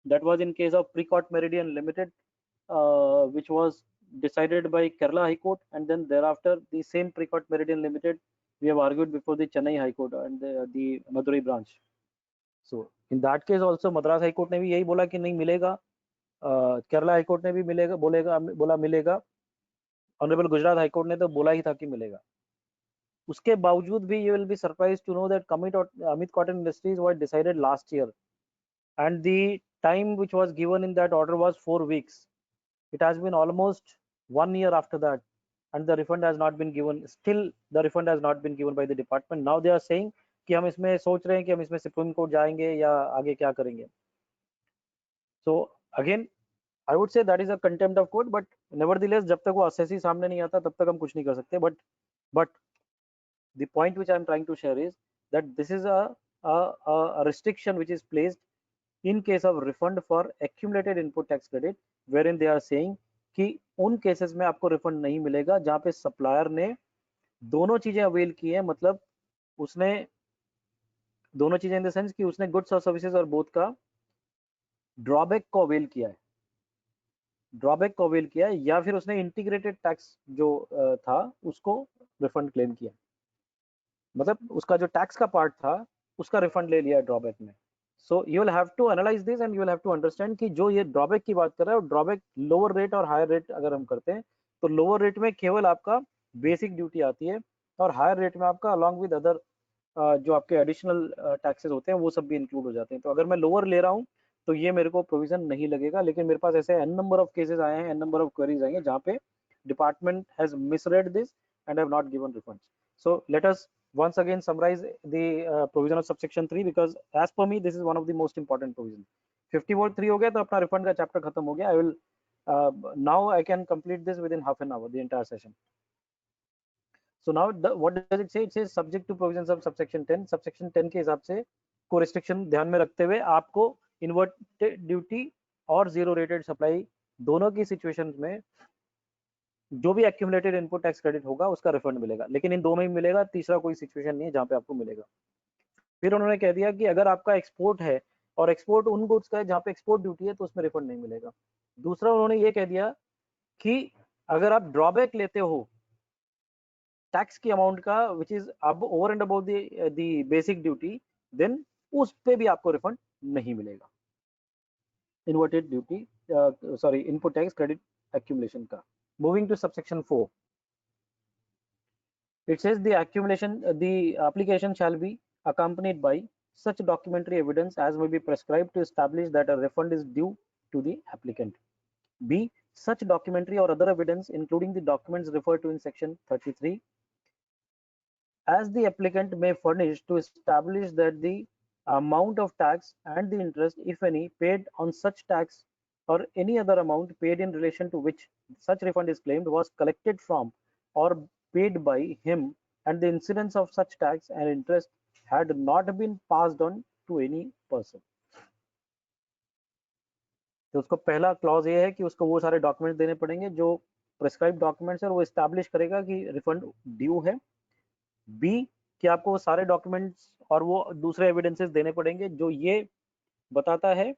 That was in case of Precourt Meridian Limited, which was decided by Kerala High Court, and then thereafter the same Precourt Meridian Limited we have argued before the Chennai High Court and the Madurai branch. So in that case also Madras High Court ने भी यही बोला कि नहीं मिलेगा, Kerala high court ने भी बोला मिलेगा, ऑनरेबल गुजरात हाई कोर्ट ने तो बोला ही था कि मिलेगा. उसके बावजूद भी you will be surprised to know that Amit Cotton Industries was decided last year, and the time which was given in that order was 4 weeks. It has been almost 1 year after that, and the refund has not been given. Still the refund has not been given by the department. Now they are saying कि हम इसमें सोच रहे हैं कि हम इसमें supreme court जाएंगे या आगे क्या करेंगे. So again I would say that is a contempt of court, but nevertheless जब तक वो assessee सामने नहीं आता तब तक हम कुछ नहीं कर सकते. But the point which I am trying to share is that this is a restriction which is placed in case of refund for accumulated input tax credit, wherein they are saying कि उन cases में आपको refund नहीं मिलेगा जहां पे supplier ने दोनों चीजें अवेल की है, मतलब उसने दोनों चीजें इन द सेंस कि उसने गुड्स और सर्विसेज और बोथ का ड्रॉबैक को अवेल किया है, ड्रॉबैक को अवेल किया है, या फिर उसने इंटीग्रेटेड टैक्स जो था उसको रिफंड क्लेम किया, मतलब उसका जो टैक्स का पार्ट था उसका रिफंड ले लिया ड्रॉबैक में। So you will have to analyse this and you will have to understand कि जो ये ड्रॉबैक की बात कर रहा है, ड्रॉबैक लोअर रेट और हायर रेट अगर हम करते हैं तो लोअर रेट में केवल आपका बेसिक ड्यूटी आती है और हायर रेट में आपका अलॉन्ग विद अदर जो आपके एडिशनल टैक्सेस होते हैं वो सब भी इंक्लूड हो जाते हैं। तो अगर मैं लोअर ले रहा हूँ तो ये मेरे को प्रोविजन नहीं लगेगा, लेकिन मेरे पास ऐसे एन नंबर ऑफ केसेस आए हैं, एन नंबर ऑफ क्वेरीज आई हैं जहाँ पे department has misread this and have not given refunds. So let us once again summarize the provision of subsection 3 because as per me this is one of the most important provision। 54(3) हो गया तो अपना refund का chapter खत्म हो गया। I will now I can complete this within half an hour, the entire session। So now what does it say? It says subject to provisions of subsection 10। subsection 10 के हिसाब से को रिस्ट्रिक्शन ध्यान में रखते हुए आपको इन्वर्टेड ड्यूटी और जीरो रेटेड सप्लाई दोनों की सिचुएशंस में जो भी एक्यूमुलेटेड इनपुट टैक्स क्रेडिट होगा उसका रिफंड मिलेगा, लेकिन इन दो में ही मिलेगा, तीसरा कोई सिचुएशन नहीं है जहां पे आपको मिलेगा। फिर उन्होंने कह दिया कि अगर आपका एक्सपोर्ट है और एक्सपोर्ट उन गुड्स का है जहां पे एक्सपोर्ट ड्यूटी है तो उसमें रिफंड नहीं मिलेगा। दूसरा उन्होंने ये कह दिया कि अगर आप ड्रॉबैक लेते हो टैक्स की अमाउंट का विच इज अब over and about the basic duty, then उस पे भी आपको रिफंड नहीं मिलेगा inverted duty sorry input tax credit accumulation का। Moving to subsection 4, it says the application shall be accompanied by such documentary evidence as may be prescribed to establish that a refund is due to the applicant। B, such documentary or other evidence including the documents referred to in section 33 as the applicant may furnish to establish that the amount of tax and the interest, if any, paid on such tax or any other amount paid in relation to which such refund is claimed was collected from or paid by him, and the incidence of such tax and interest had not been passed on to any person। तो उसको पहला clause ये है कि उसको वो सारे documents देने पड़ेंगे जो प्रिस्क्राइब डॉक्यूमेंट्स है और वो एस्टैब्लिश करेगा कि रिफंड ड्यू है। बी, कि आपको वो सारे डॉक्यूमेंट्स और वो दूसरे एविडेंसेस देने पड़ेंगे जो ये बताता है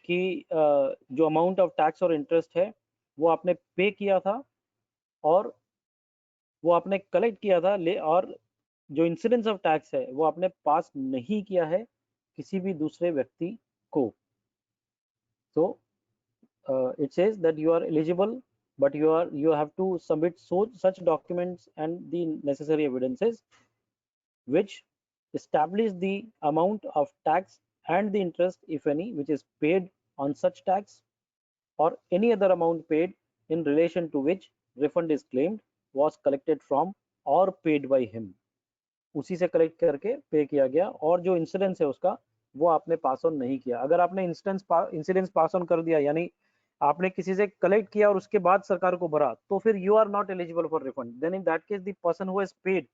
कि जो अमाउंट ऑफ टैक्स और इंटरेस्ट है वो आपने पे किया था और वो आपने कलेक्ट किया था और जो इंसिडेंस ऑफ टैक्स है वो आपने पास नहीं किया है किसी भी दूसरे व्यक्ति को। सो it says that you are eligible but you have to submit such documents and the necessary evidences which establish the amount of tax and the interest, if any, which is paid on such tax or any other amount paid in relation to which refund is claimed was collected from or paid by him। उसी से collect करके पे किया गया और जो incidence है उसका वो आपने पास ऑन नहीं किया। अगर आपने इंसिडेंस पास ऑन कर दिया यानी आपने किसी से कलेक्ट किया और उसके बाद सरकार को भरा तो फिर you are not eligible for refund. Then in that case the person who has paid,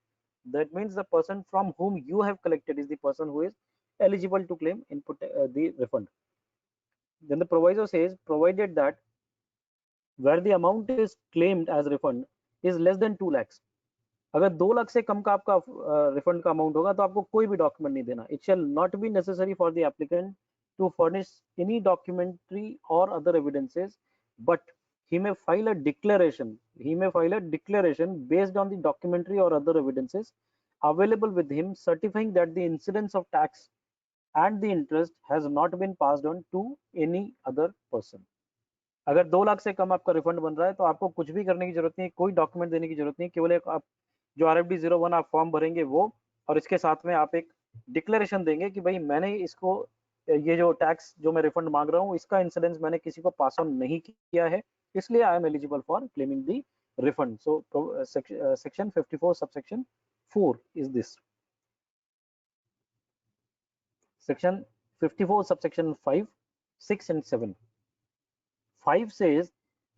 that means the person from whom you have collected is the person who is eligible to claim input the refund। Then the proviso says provided that where the amount is claimed as refund is less than 2 lakhs, अगर 2 लाख से कम का आपका refund का amount होगा तो आपको कोई भी डॉक्यूमेंट नहीं देना। It shall not be necessary for the applicant to furnish any documentary or other evidences but he may file a declaration based on the documentary or other evidences available with him certifying that the incidence of tax and the interest has not been passed on to any other person। अगर 2 लाख से कम आपका refund बन रहा है तो आपको कुछ भी करने की जरूरत नहीं, कोई डॉक्यूमेंट देने की जरूरत नहीं, केवल एक आप जो RFD 01 आप फॉर्म भरेंगे वो और इसके साथ में आप एक डिक्लेरेशन देंगे कि भाई मैंने इसको ये जो टैक्स जो मैं रिफंड मांग रहा हूँ इसका इंसिडेंस मैंने किसी को पास ऑन नहीं किया है इसलिए I am eligible for claiming the refund. So section 54 subsection 4 is this. Section 54 subsection 5, 6 and 7। 5 says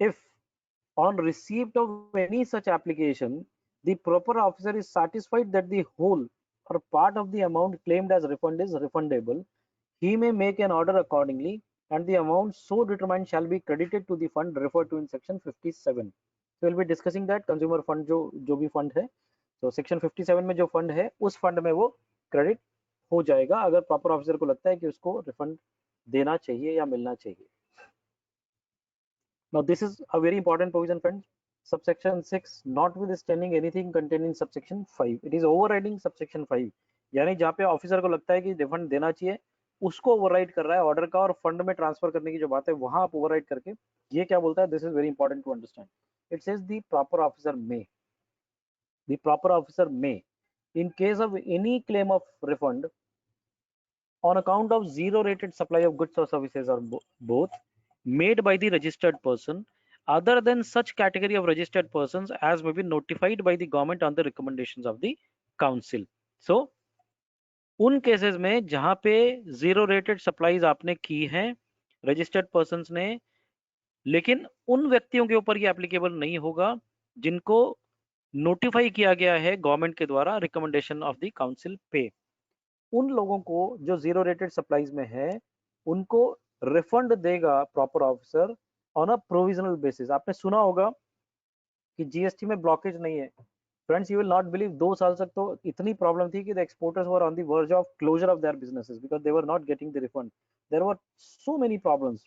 if on receipt of any such application the proper officer is satisfied that the whole or part of the amount claimed as refund is refundable, he may make an order accordingly and the amount so determined shall be credited to the fund referred to in section 57. So we'll be discussing that consumer fund जो भी fund है, तो section 57 में जो fund है उस fund में वो credit हो जाएगा अगर proper officer को लगता है कि उसको refund देना चाहिए या मिलना चाहिए. Now this is a very important provision, friends. Subsection 6, notwithstanding anything contained in subsection 5, it is overriding subsection 5. यानी जहाँ पे ऑफिसर को लगता है कि रिफंड देना चाहिए उसको ओवरराइड कर रहा है ऑर्डर का, और फंड में ट्रांसफर करने की जो बात है वहां आप ओवरराइड करके ये क्या बोलता है, this is very important to understand. It says the proper officer may, the proper officer may, in case of any claim of refund on account of zero rated supply of goods or services or both made by the registered person other than such category of registered persons as may be notified by the government on the recommendations of the council. So उन cases में जहां पे zero rated supplies आपने की हैं registered persons ने, लेकिन उन व्यक्तियों के ऊपर ये एप्लीकेबल नहीं होगा जिनको नोटिफाई किया गया है गवर्नमेंट के द्वारा रिकमेंडेशन ऑफ द काउंसिल पे. उन लोगों को जो जीरो रेटेड सप्लाईज में है उनको रिफंड देगा proper officer on a provisional basis. आपने सुना होगा कि जीएसटी में ब्लॉकेज नहीं है. Friends, you will not believe 2 साल तक तो इतनी प्रॉब्लम थी कि the exporters were on the verge of closure of their businesses because they were not getting the refund. There were so many problems.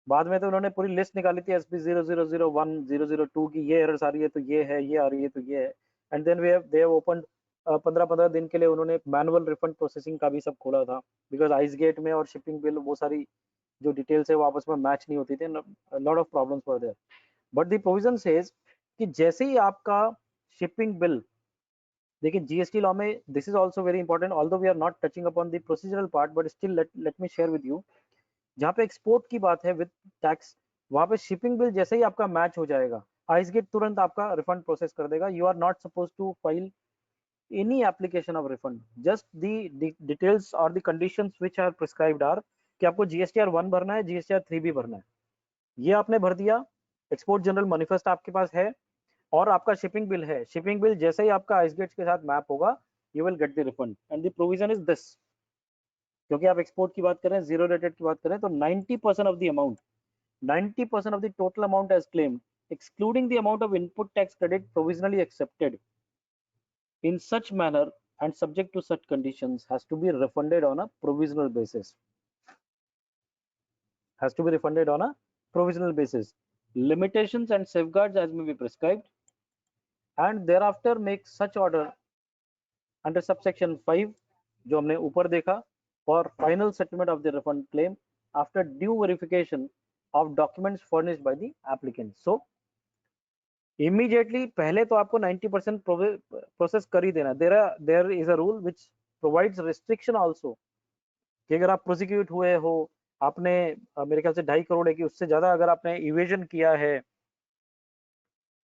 बाद में तो उन्होंने पूरी लिस्ट निकाली थी एसपी 0001 002 की, ये एरर्स आ रही है तो ये है, ये आ रही है तो ये है. And then they have open 15-15 दिन के लिए उन्होंने मैनुअल रिफंड प्रोसेसिंग का भी सब खोला था बिकॉज आइस गेट में और शिपिंग बिल वो सारी जो डिटेल्स है वो आपस में मैच नहीं होती थी. Lot of problems were there. But the provision says कि जैसे ही आपका शिपिंग बिल, देखिए जीएसटी लॉ में this is also very important although we are not touching upon the procedural part but still let me share with you. जहाँ पे export की बात है विद टैक्स, वहां पे शिपिंग बिल जैसे ही आपका मैच हो जाएगा आइस गेट तुरंत आपका रिफंड प्रोसेस कर देगा. You are not suppose to file any application of refund, just the details और the conditions which are prescribed are कि आपको जीएसटीआर 1 भरना है, जीएसटीआर 3 भी भरना है. ये आपने भर दिया, एक्सपोर्ट जनरल मैनिफेस्ट आपके पास है और आपका शिपिंग बिल है. शिपिंग बिल जैसे ही आपका आइस गेट के साथ मैप होगा you will get the refund and the provision is this. क्योंकि आप एक्सपोर्ट की बात करें, जीरो रेटेड की बात करें, तो 90% of the amount, 90% of the total amount as claimed, excluding the amount of input tax credit provisionally accepted in such manner and subject to such conditions, has to be refunded on a provisional basis. Has to be refunded on a provisional basis. Limitations and safeguards as may be prescribed, and thereafter make such order under subsection 5 जो हमने ऊपर देखा for final settlement of the refund claim after due verification of documents furnished by the applicant. So immediately पहले तो आपको 90% process कर ही देना. There is a rule which provides restriction also कि अगर आप प्रोसिक्यूट हुए हो, आपने मेरे ख्याल से 2.5 करोड़ है कि उससे ज्यादा अगर आपने इवेजन किया है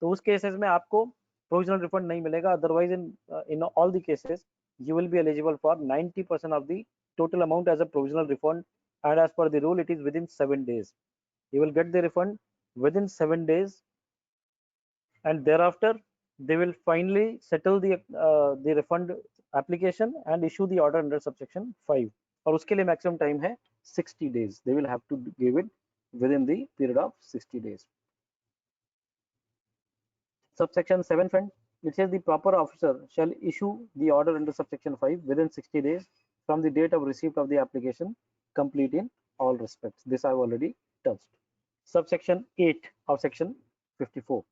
तो उस केसेस में आपको प्रोविजनल रिफंड नहीं मिलेगा. Otherwise in all the cases you will be eligible for 90% of the total amount as a provisional refund, and as per the rule it is within 7 days. You will get the refund within 7 days, and thereafter they will finally settle the refund application and issue the order under subsection 5. और उसके लिए maximum time है 60 days. They will have to give it within the period of 60 days. Subsection 7, friend, it says the proper officer shall issue the order under subsection 5 within 60 days from the date of receipt of the application, complete in all respects. This I have already touched. Subsection 8 of section 54.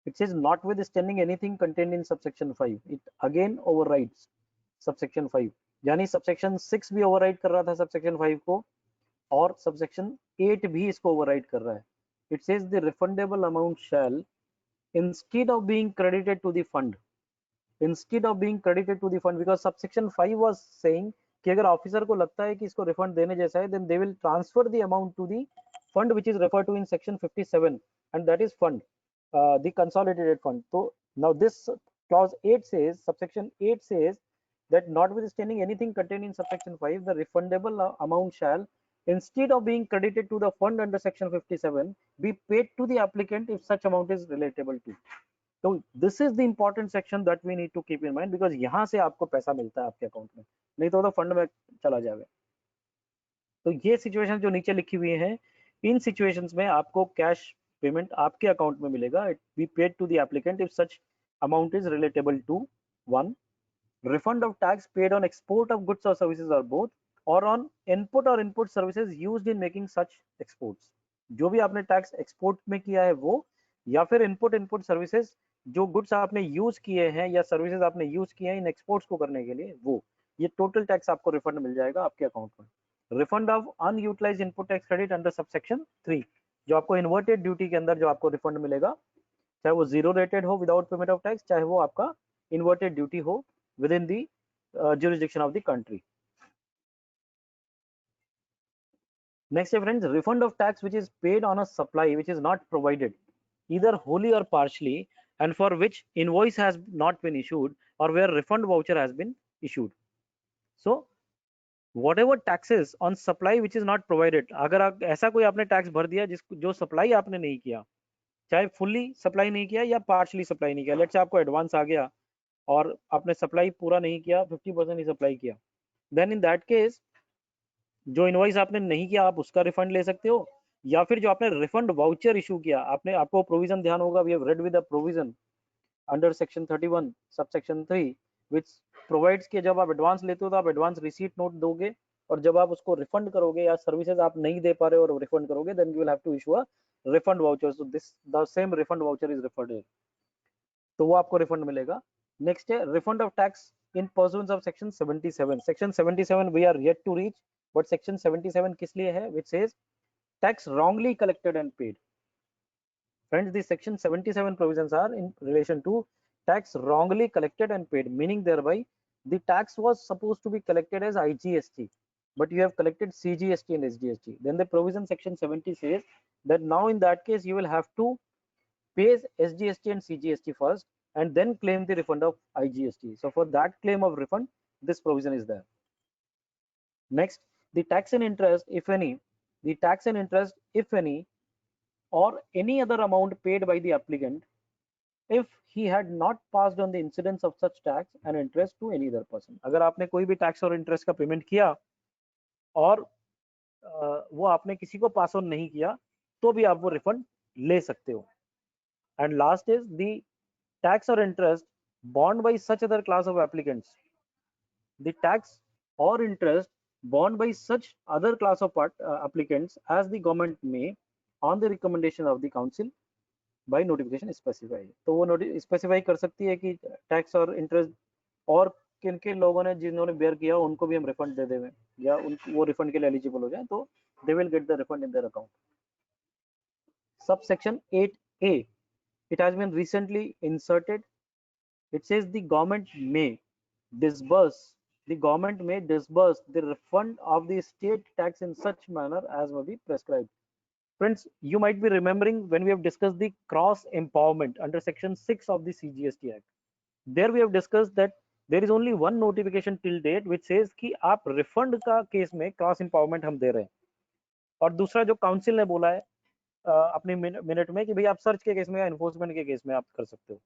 It says notwithstanding anything contained in subsection 5, it again overrides subsection 5. यानी subsection 6 भी override कर रहा था subsection 5 को, और subsection 8 भी इसको override कर रहा है. It says the refundable amount shall, instead of being credited to the fund, because subsection 5 was saying कि अगर ऑफिसर को लगता है कि इसको रिफंड देने जैसा है, then they will transfer the amount to the fund which is referred to in section 57, and that is fund, the consolidated fund. So now this clause 8 says, subsection 8 says that notwithstanding anything contained in subsection 5, the refundable amount shall, instead of being credited to the fund under section 57, be paid to the applicant if such amount is relatable to. तो this is the important section that we need to keep in mind, because यहाँ से आपको पैसा मिलता है आपके account में, नहीं तो फंड में चला जाएगा. तो ये सिचुएशन जो नीचे लिखी हुई है, इन सिचुएशंस में आपको कैश पेमेंट आपके अकाउंट में मिलेगा. It be paid to the applicant if such amount is relatable to 1. refund of tax paid on export of goods or services or both, or on input or input services used in making such exports. जो भी आपने tax export में किया है वो, या फिर input services जो गुड्स आपने यूज किए हैं या सर्विसेज आपने यूज किए हैं इन एक्सपोर्ट्स को करने के लिए, वो ये टोटल टैक्स आपको रिफंड मिल जाएगा आपके अकाउंट में. Refund of unutilised input tax credit under subsection 3, जो आपको इन्वर्टेड ड्यूटी के अंदर जो आपको रिफंड मिलेगा, चाहे वो जीरो रेटेड हो विदाउट पेमेंट ऑफ टैक्स, चाहे वो आपका इन्वर्टेड ड्यूटी हो within the jurisdiction of the country. Next, friends, refund of tax which is paid on a supply which is not provided either wholly or partially, and for which invoice has not been issued, or where refund voucher has been issued. So whatever taxes on supply which is not provided, अगर आप ऐसा कोई आपने tax भर दिया जिस जो supply आपने नहीं किया, चाहे फुल्ली सप्लाई नहीं किया या पार्शली सप्लाई नहीं किया, लेट्स से आपको एडवांस आ गया और आपने सप्लाई पूरा नहीं किया, 50% ही सप्लाई किया, देन इन दैट केस जो इनवॉइस आपने नहीं किया आप उसका रिफंड ले सकते हो, या फिर जो आपने रिफंड वाउचर इशू किया, आपने आपको प्रोविजन ध्यान होगा, we have read with the provision under section 31 subsection 3 which provides कि जब आप एडवांस लेते हो तो आप एडवांस रिसीट नोट दोगे, और जब आप उसको रिफंड करोगे या सर्विसेज आप नहीं दे पा रहे हो और रिफंड करोगे, then you will have to issue a refund voucher. So this the same refund voucher is refund here, तो वो आपको रिफंड मिलेगा. नेक्स्ट है refund of tax in pursuance of section 77. Section 77 we are yet to reach, but section 77 किस लिए है, which says tax wrongly collected and paid. Friends, the section 77 provisions are in relation to tax wrongly collected and paid, meaning thereby the tax was supposed to be collected as IGST, but you have collected CGST and SGST. Then the provision section 70 says that now in that case you will have to pay SGST and CGST first and then claim the refund of IGST. So for that claim of refund, this provision is there. Next, the tax and interest, if any, the tax and interest, if any, or any other amount paid by the applicant, if he had not passed on the incidence of such tax and interest to any other person. अगर आपने कोई भी tax और interest का payment किया और वो आपने किसी को पास ऑन नहीं किया, तो भी आप वो रिफंड ले सकते हो. And last is the tax or interest borne by such other class of applicants. The tax or interest borne by such other class of applicants as the government may, on the recommendation of the council, by notification specify. तो वो specify कर सकती है कि tax और interest और किन किन लोगों ने जिन्होंने बेयर किया उनको भी हम रिफंड दे दें, या वो रिफंड के लिए एलिजिबल हो जाए, तो they will get the refund in their account. Subsection 8A, it has been recently inserted. It says the government may disburse the refund of the state tax in such manner as may be prescribed. Friends, you might be remembering when we have discussed the cross empowerment under section 6 of the CGST Act. There we have discussed that there is only one notification till date which says कि आप refund का case में cross empowerment हम दे रहे हैं, और दूसरा जो काउंसिल ने बोला है अपने मिनट में कि भाई आप सर्च के केस में या एनफोर्समेंट के केस में आप कर सकते हो.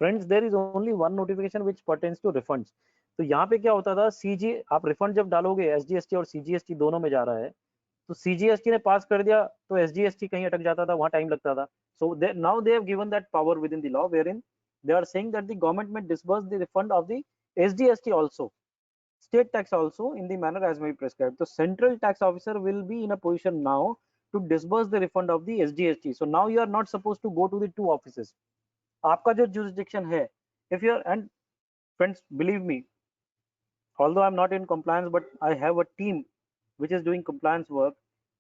Friends, there is only one notification which pertains to refunds. तो यहाँ पे क्या होता था, सीजी आप रिफंड जब डालोगे, एसजीएसटी और सीजीएसटी दोनों में जा रहा है, तो सीजीएसटी ने पास कर दिया तो एसजीएसटी कहीं अटक जाता था, वहां टाइम लगता था. So now they have given that power within the law wherein they are saying that the government may disburse the refund of the SGST also, state tax also, in the manner as may be prescribed. So central tax officer will be in a position now to disburse the refund of the SGST. So now you are not supposed to go to the two offices. आपका जो jurisdiction है, if you are, and friends, believe me, although I'm not in compliance, but I have a team which is doing compliance work,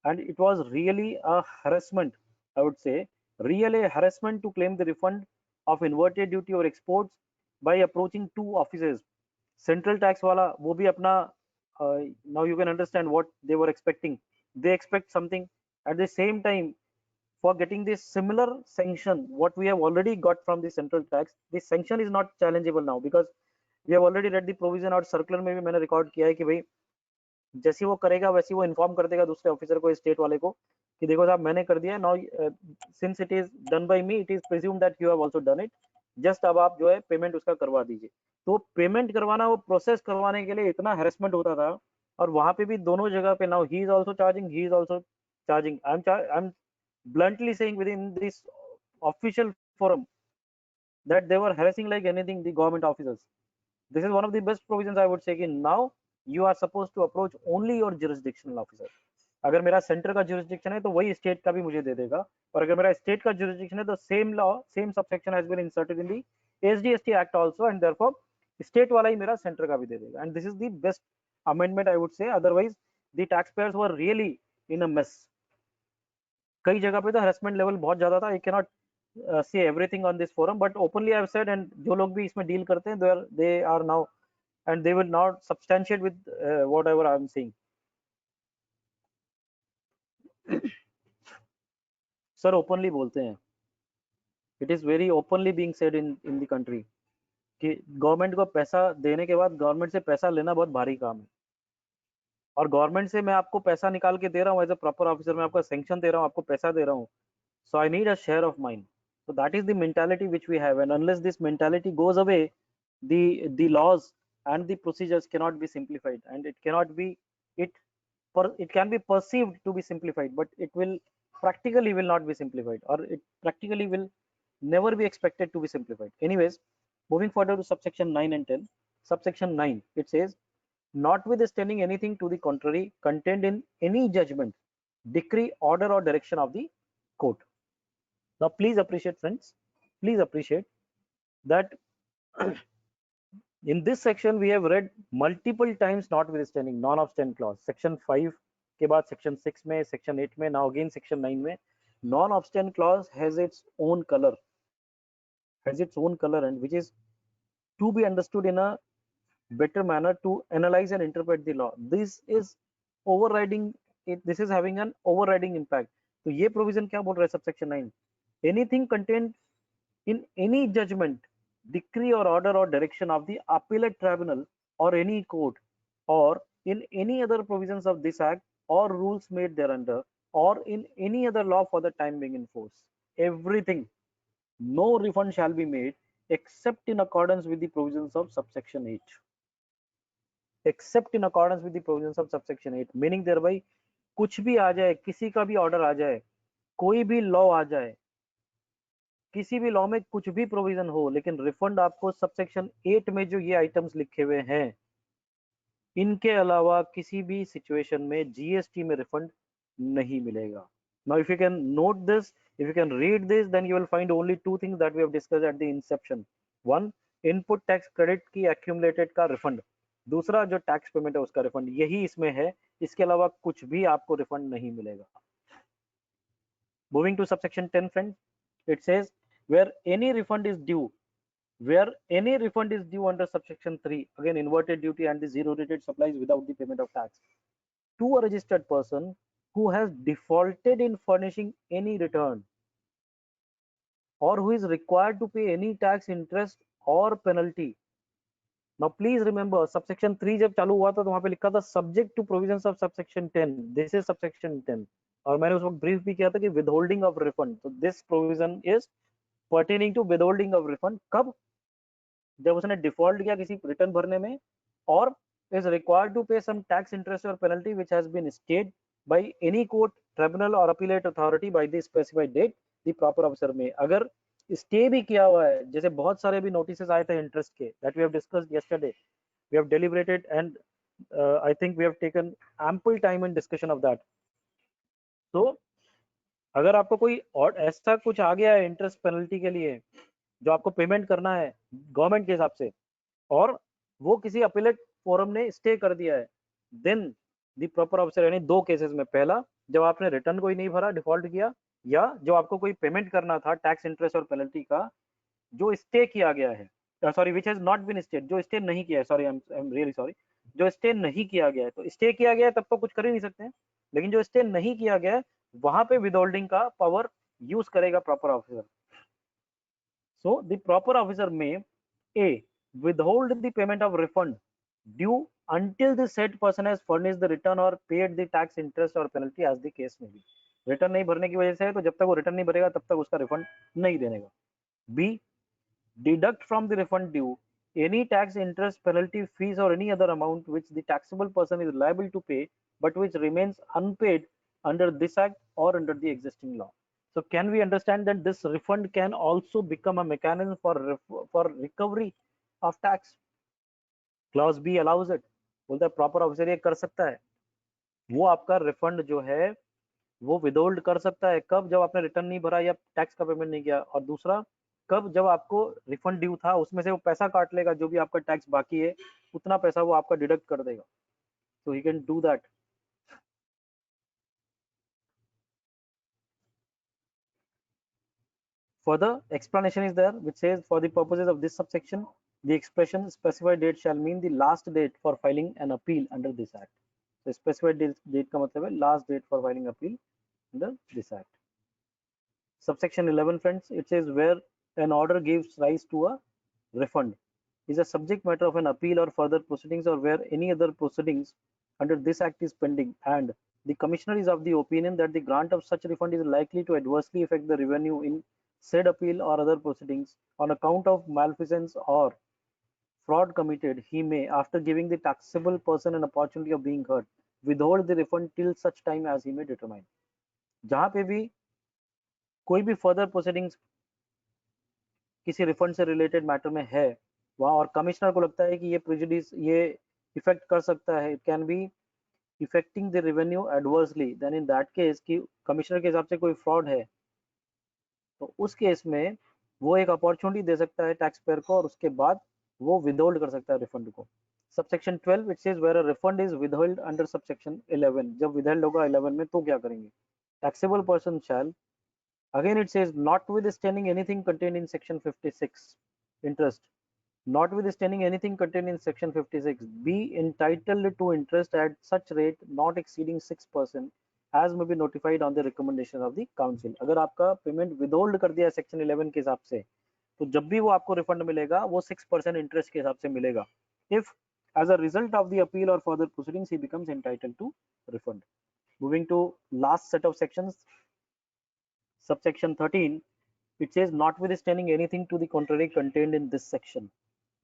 and it was really a harassment, I would say, really a harassment to claim the refund of inverted duty or exports by approaching two offices. Central tax wala wo bhi apna now you can understand what they were expecting. They expect something. At the same time, for getting this similar sanction what we have already got from the central tax, this sanction is not challengeable now, because we have already read the provision, और circular में भी मैंने record किया है कि भाई जैसे वो करेगा वैसे वो इन्फॉर्म कर देगा दूसरे ऑफिसर को, स्टेट वाले को, कि देखो साहब मैंने कर दिया, now since it is done by me, it is presumed that you have also done it, just अब आप जो है पेमेंट उसका करवा दीजिए. तो पेमेंट करवाना, वो प्रोसेस करवाने के लिए इतना हैरेसमेंट होता था और वहां पे भी दोनों जगह पे now he is also charging, he is also charging. I'm bluntly saying within this official forum that they were harassing like anything the government officers. This is one of the best provisions I would say कि now you are supposed to approach only your jurisdictional officer. अगर मेरा centre का jurisdiction है तो वही state का भी मुझे दे देगा, और अगर मेरा स्टेट का jurisdiction है तो same law same subsection has been inserted in the SDST act also, and therefore state वाला ही मेरा सेंटर का भी दे देगा. And this is the best amendment I would say, otherwise the tax payers were really in a mess. कई जगह पे तो हरेसमेंट लेवल बहुत ज्यादा था. I cannot say everything on this forum, but openly I've said, and जो लोग भी इसमें डील करते हैं they are now, and they will not substantiate with whatever I'm saying. Sir openly बोलते हैं, it is very openly being said in the country कि government को पैसा देने के बाद गवर्नमेंट से पैसा लेना बहुत भारी काम है. और गवर्नमेंट से मैं आपको पैसा निकाल के दे रहा हूँ एज अ प्रॉपर ऑफिसर, मैं आपको सैंक्शन दे रहा हूँ, आपको पैसा दे रहा हूँ, so I need a share of mine. So that is the mentality which we have, and unless this mentality goes away, the laws and the procedures cannot be simplified, and it cannot be, it it can be perceived to be simplified, but it will practically will not be simplified, or it practically will never be expected to be simplified. Anyways, moving further to subsection 9 and 10. Subsection 9, it says, notwithstanding anything to the contrary contained in any judgment, decree, order, or direction of the court. Now please appreciate, friends, please appreciate that in this section we have read multiple times notwithstanding, non-obstant clause. Section 5 के बाद section 6 में, section 8 में, now again section 9 में. Non-obstant clause has its own color, and which is to be understood in a better manner to analyze and interpret the law. This is overriding it, this is having an overriding impact. तो ये provision क्या बोल रहा है subsection 9? Anything contained in any judgment, decree, or order, or direction of the appellate tribunal or any court, or in any other provisions of this act or rules made thereunder, or in any other law for the time being in force, everything, no refund shall be made except in accordance with the provisions of subsection 8. Except in accordance with the provisions of subsection 8, meaning thereby कुछ भी आ जाए, किसी का भी order आ जाए, कोई भी law आ जाए, किसी भी लॉ में कुछ भी प्रोविजन हो, लेकिन रिफंड आपको सबसेक्शन 8 में जो ये आइटम्स लिखे हुए हैं, इनके अलावा किसी भी सिचुएशन में जीएसटी में रिफंड नहीं मिलेगा. Now if you can note this, if you can read this, then you will find only two things that we have discussed at the inception. One, input tax credit की accumulated का refund, दूसरा जो tax payment है उसका refund, यही इसमें है. इसके अलावा कुछ भी आपको रिफंड नहीं मिलेगा. Moving to subsection 10, friends, it says, where any refund is due, under subsection 3, again inverted duty and the zero rated supplies without the payment of tax, to a registered person who has defaulted in furnishing any return, or who is required to pay any tax, interest, or penalty. Now please remember, subsection 3 जब चालू हुआ था तो वहां पे लिखा था subject to provisions of subsection 10. This is subsection 10, और मैंने उस वक्त ब्रीफ भी किया था कि withholding of refund. तो this provision is pertaining to withholding of refund. कब? जब उसने डिफॉल्ट किया किसी रिटर्न भरने में, और is required to pay some tax, interest, or penalty which has been stayed by any court, tribunal, or appellate authority by the specified date, the proper officer में. अगर स्टे भी किया हुआ है, जैसे बहुत सारे भी नोटिस आए थे इंटरेस्ट के, that we have discussed yesterday, we have deliberated, and I think we have taken ample time in discussion of that. तो अगर आपको कोई और ऐसा कुछ आ गया है इंटरेस्ट पेनल्टी के लिए जो आपको पेमेंट करना है गवर्नमेंट के हिसाब से, और वो किसी अपीलेट फोरम ने स्टे कर दिया है, देन द प्रॉपर ऑफिसर, यानी दो केसेस में, पहला जब आपने रिटर्न कोई नहीं भरा, डिफॉल्ट किया, या जो आपको कोई पेमेंट करना था टैक्स, इंटरेस्ट और पेनल्टी का, जो स्टे किया गया है, sorry which has not been stayed, जो स्टे नहीं किया है, sorry I am really sorry, जो स्टे नहीं किया गया है. तो स्टे किया गया है तब तो कुछ कर ही नहीं सकते हैं, लेकिन जो स्टे नहीं किया गया है वहां पे विदहोल्डिंग का पावर यूज करेगा proper officer. So the proper officer may A, withhold the payment of refund due until the said person has furnished the return or paid the tax, interest or penalty as the case may be. Return नहीं भरने की वजह से है, तो जब तक वो रिटर्न नहीं भरेगा तब तक उसका रिफंड नहीं देने का. B, deduct from the refund due any tax, interest, penalty, fees, or any other amount which the taxable person is liable to pay, but which remains unpaid under this act or under the existing law. So can we understand that this refund can also become a mechanism for recovery of tax? Clause B allows it. बोलता है proper officer ये कर सकता है, वो आपका refund जो है वो विदहोल्ड कर सकता है। कब? जब आपने रिटर्न नहीं भरा या टैक्स का पेमेंट नहीं किया। और दूसरा, कब? जब आपको रिफंड ड्यू था, उसमें से वो पैसा काट लेगा, जो भी आपका टैक्स बाकी है उतना पैसा वो आपका डिडक्ट कर देगा। so he can do that. Further explanation is there which says for the purposes of this subsection the expression specified date shall mean the last date for filing an appeal under this act. So specified date का मतलब है last date for filing appeal under this act. Subsection 11 friends, it says where an order gives rise to a refund is a subject matter of an appeal or further proceedings, or where any other proceedings under this act is pending and the commissioner is of the opinion that the grant of such refund is likely to adversely affect the revenue in said appeal or other proceedings on account of malfeasance or fraud committed, he may, after giving the taxable person an opportunity of being heard, withhold the refund till such time as he may determine. जहां पे भी कोई भी further proceedings किसी refund से related matter में है वहां और कमिश्नर को लगता है कि ये प्रेजुडिस, ये इफेक्ट कर सकता है, it can be effecting the revenue adversely, then in that case कि कमिश्नर के हिसाब से कोई फ्रॉड है, तो उस केस में वो एक अपॉर्चुनिटी दे सकता है टैक्स पेयर को और उसके बाद वो विदहोल्ड कर सकता है रिफंड को। Subsection 12 which is where a refund is withhold under subsection 11, जब विदहोल्ड होगा 11 में तो क्या करेंगे? Taxable person shall, again it says notwithstanding anything contained in section 56 interest, notwithstanding anything contained in section 56 be entitled to interest at such rate not exceeding 6% as may be notified on the recommendation of the council. अगर आपका payment withhold कर दिया section 11 के हिसाब से तो जब भी वो आपको रिफंड मिलेगा वो 6% इंटरेस्ट के हिसाब से मिलेगा। If as a result of the appeal or further proceedings he becomes entitled to refund. Moving to last set of sections, subsection 13, it says notwithstanding anything to the contrary contained in this section,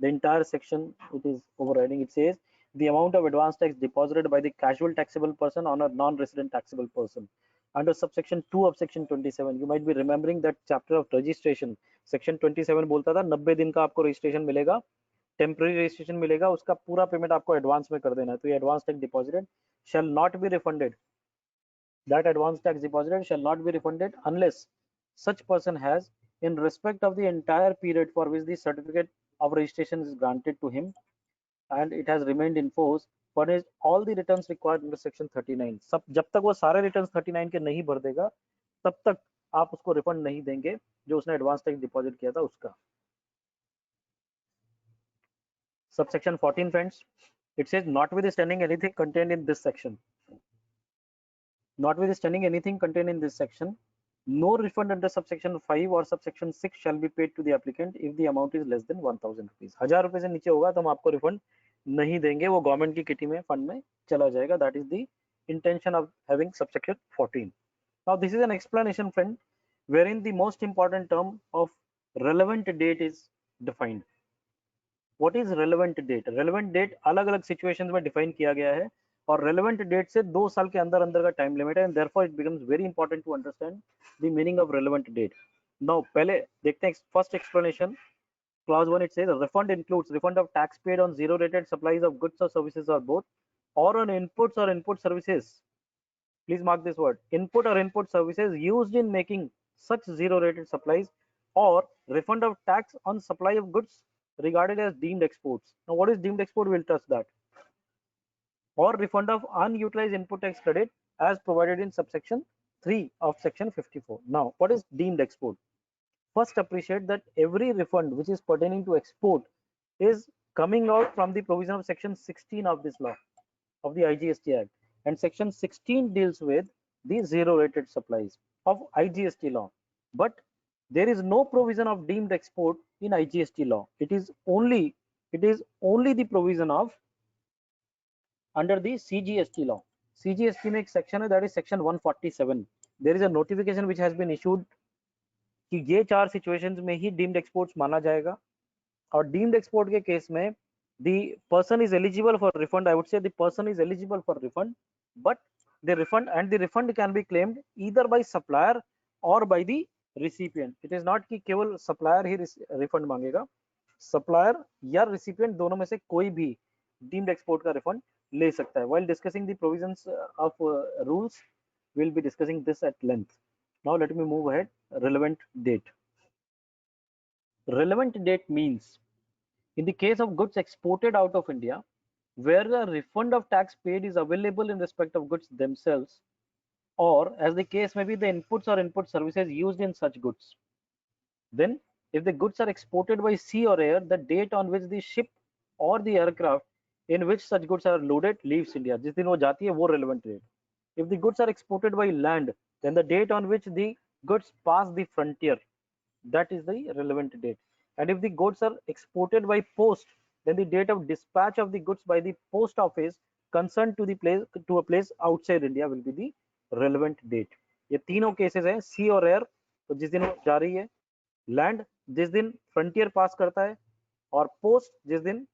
the entire section it is overriding. It says the amount of advance tax deposited by the casual taxable person on a non-resident taxable person under subsection 2 of section 27. You might be remembering that chapter of registration, section 27 बोलता था 90 दिन का आपको registration मिलेगा, temporary registration मिलेगा, उसका पूरा payment आपको एडवांस में कर देना है। तो ये advance tax deposited shall not be refunded, that advance tax deposited shall not be refunded unless such person has, in respect of the entire period for which the certificate of registration is granted to him and it has remained in force, furnished all the returns required under section 39. सब जब तक वो सारे returns 39 के नहीं भर देगा तब तक आप उसको रिफंड नहीं देंगे जो उसने एडवांस टैक्स डिपॉजिट किया था उसका। Subsection 14 friends, it says notwithstanding anything contained in this section, notwithstanding anything contained in this section, no refund under subsection 5 or subsection 6 shall be paid to the applicant if the amount is less than 1000 rupees. 1000 रुपए से नीचे होगा तो हम आपको refund नहीं देंगे, वो गवर्नमेंट की किटी में फंड में चला जाएगा। That is the intention of having subsection 14. Now this is an explanation friend wherein the most important term of relevant date is defined. What is relevant date? Relevant date अलग अलग situations में define किया गया है और relevant date से 2 साल के अंदर अंदर का time limit है and therefore it becomes very important to understand the meaning of relevant date. Now पहले देखते हैं first explanation. Clause 1 it says refund includes refund of tax paid on zero rated supplies of goods or services or both, or on inputs or input services. Please mark this word, input or input services used in making such zero rated supplies, or refund of tax on supply of goods regarded as deemed exports. Now what is deemed export? We'll touch that. Or refund of unutilized input tax credit as provided in subsection 3 of section 54. Now what is deemed export? First appreciate that every refund which is pertaining to export is coming out from the provision of section 16 of this law of the IGST Act, and section 16 deals with the zero rated supplies of IGST law, but there is no provision of deemed export in IGST law. It is only the provision of under the CGST law. CGST में एक section है, that is section 147. There is a notification which has been issued कि ये 4 situations में ही deemed exports माना जाएगा और deemed export के केस में the person is eligible for refund. I would say the person is eligible for refund, but the refund can be claimed either by supplier or by the recipient. It is not कि केवल supplier ही refund मांगेगा, supplier या recipient दोनों में से कोई भी deemed export का refund ले सकता है. While discussing the provisions of rules, we'll be discussing this at length. Now let me move ahead. Relevant date. Relevant date means in the case of goods exported out of India, where the refund of tax paid is available in respect of goods themselves, or as the case may be, the inputs or input services used in such goods. Then, if the goods are exported by sea or air, the date on which the ship or the aircraft in which such goods are loaded leaves India. जिस दिन वो जाती है वो relevant date. If the goods are exported by land, then the date on which the goods pass the frontier, that is the relevant date. And if the goods are exported by post, then the date of dispatch of the goods by the post office concerned to a place outside India will be the relevant date. ये तीनों cases हैं, सी और air, तो जिस दिन वो जा रही है, लैंड जिस दिन फ्रंटियर पास करता है, और पोस्ट जिस दिन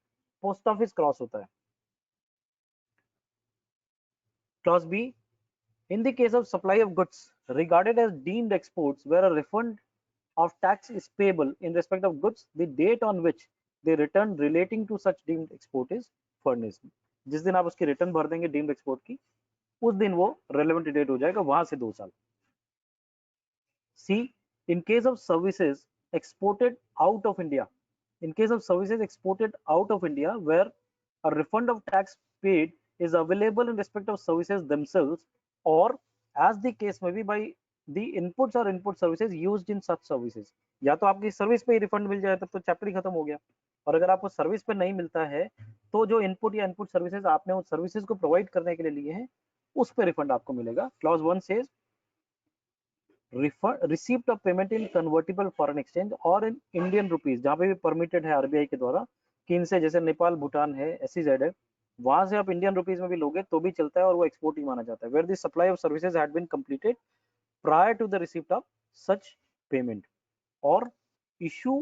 पोस्ट ऑफिस क्रॉस होता है. Clause B, in the case of supply of goods regarded as deemed exports where a refund of tax is payable in respect of goods, the date on which they return relating to such deemed export is furnished. जिस दिन आप उसकी return भर देंगे deemed export की, उस दिन वो रेलेवेंट डेट हो जाएगा, वहां से 2 साल. C, in case of services exported out of India, in case of services exported out of India where a refund of tax paid is available in respect of services themselves, or as the case may be by the inputs or input services used in such services. या तो आपकी service पे ही refund मिल जाए तब तो chapter ही खत्म हो गया, और अगर आपको सर्विस पे नहीं मिलता है तो जो इनपुट या इनपुट सर्विसेज आपने उस सर्विसेज को प्रोवाइड करने के लिए लिए हैं उस पे रिफंड आपको मिलेगा. Clause 1 says receipt of payment in convertible foreign exchange और इन इंडियन रुपीज, जहां पे भी परमिटेड है आरबीआई के द्वारा कि इनसे, जैसे नेपाल, भूटान है, एसईजेड है, वहां से आप इंडियन रुपीज में भी लोगे तो भी चलता है और वो एक्सपोर्ट ही माना जाता है. Where the supply of services had been completed prior to the receipt of such payment, or issue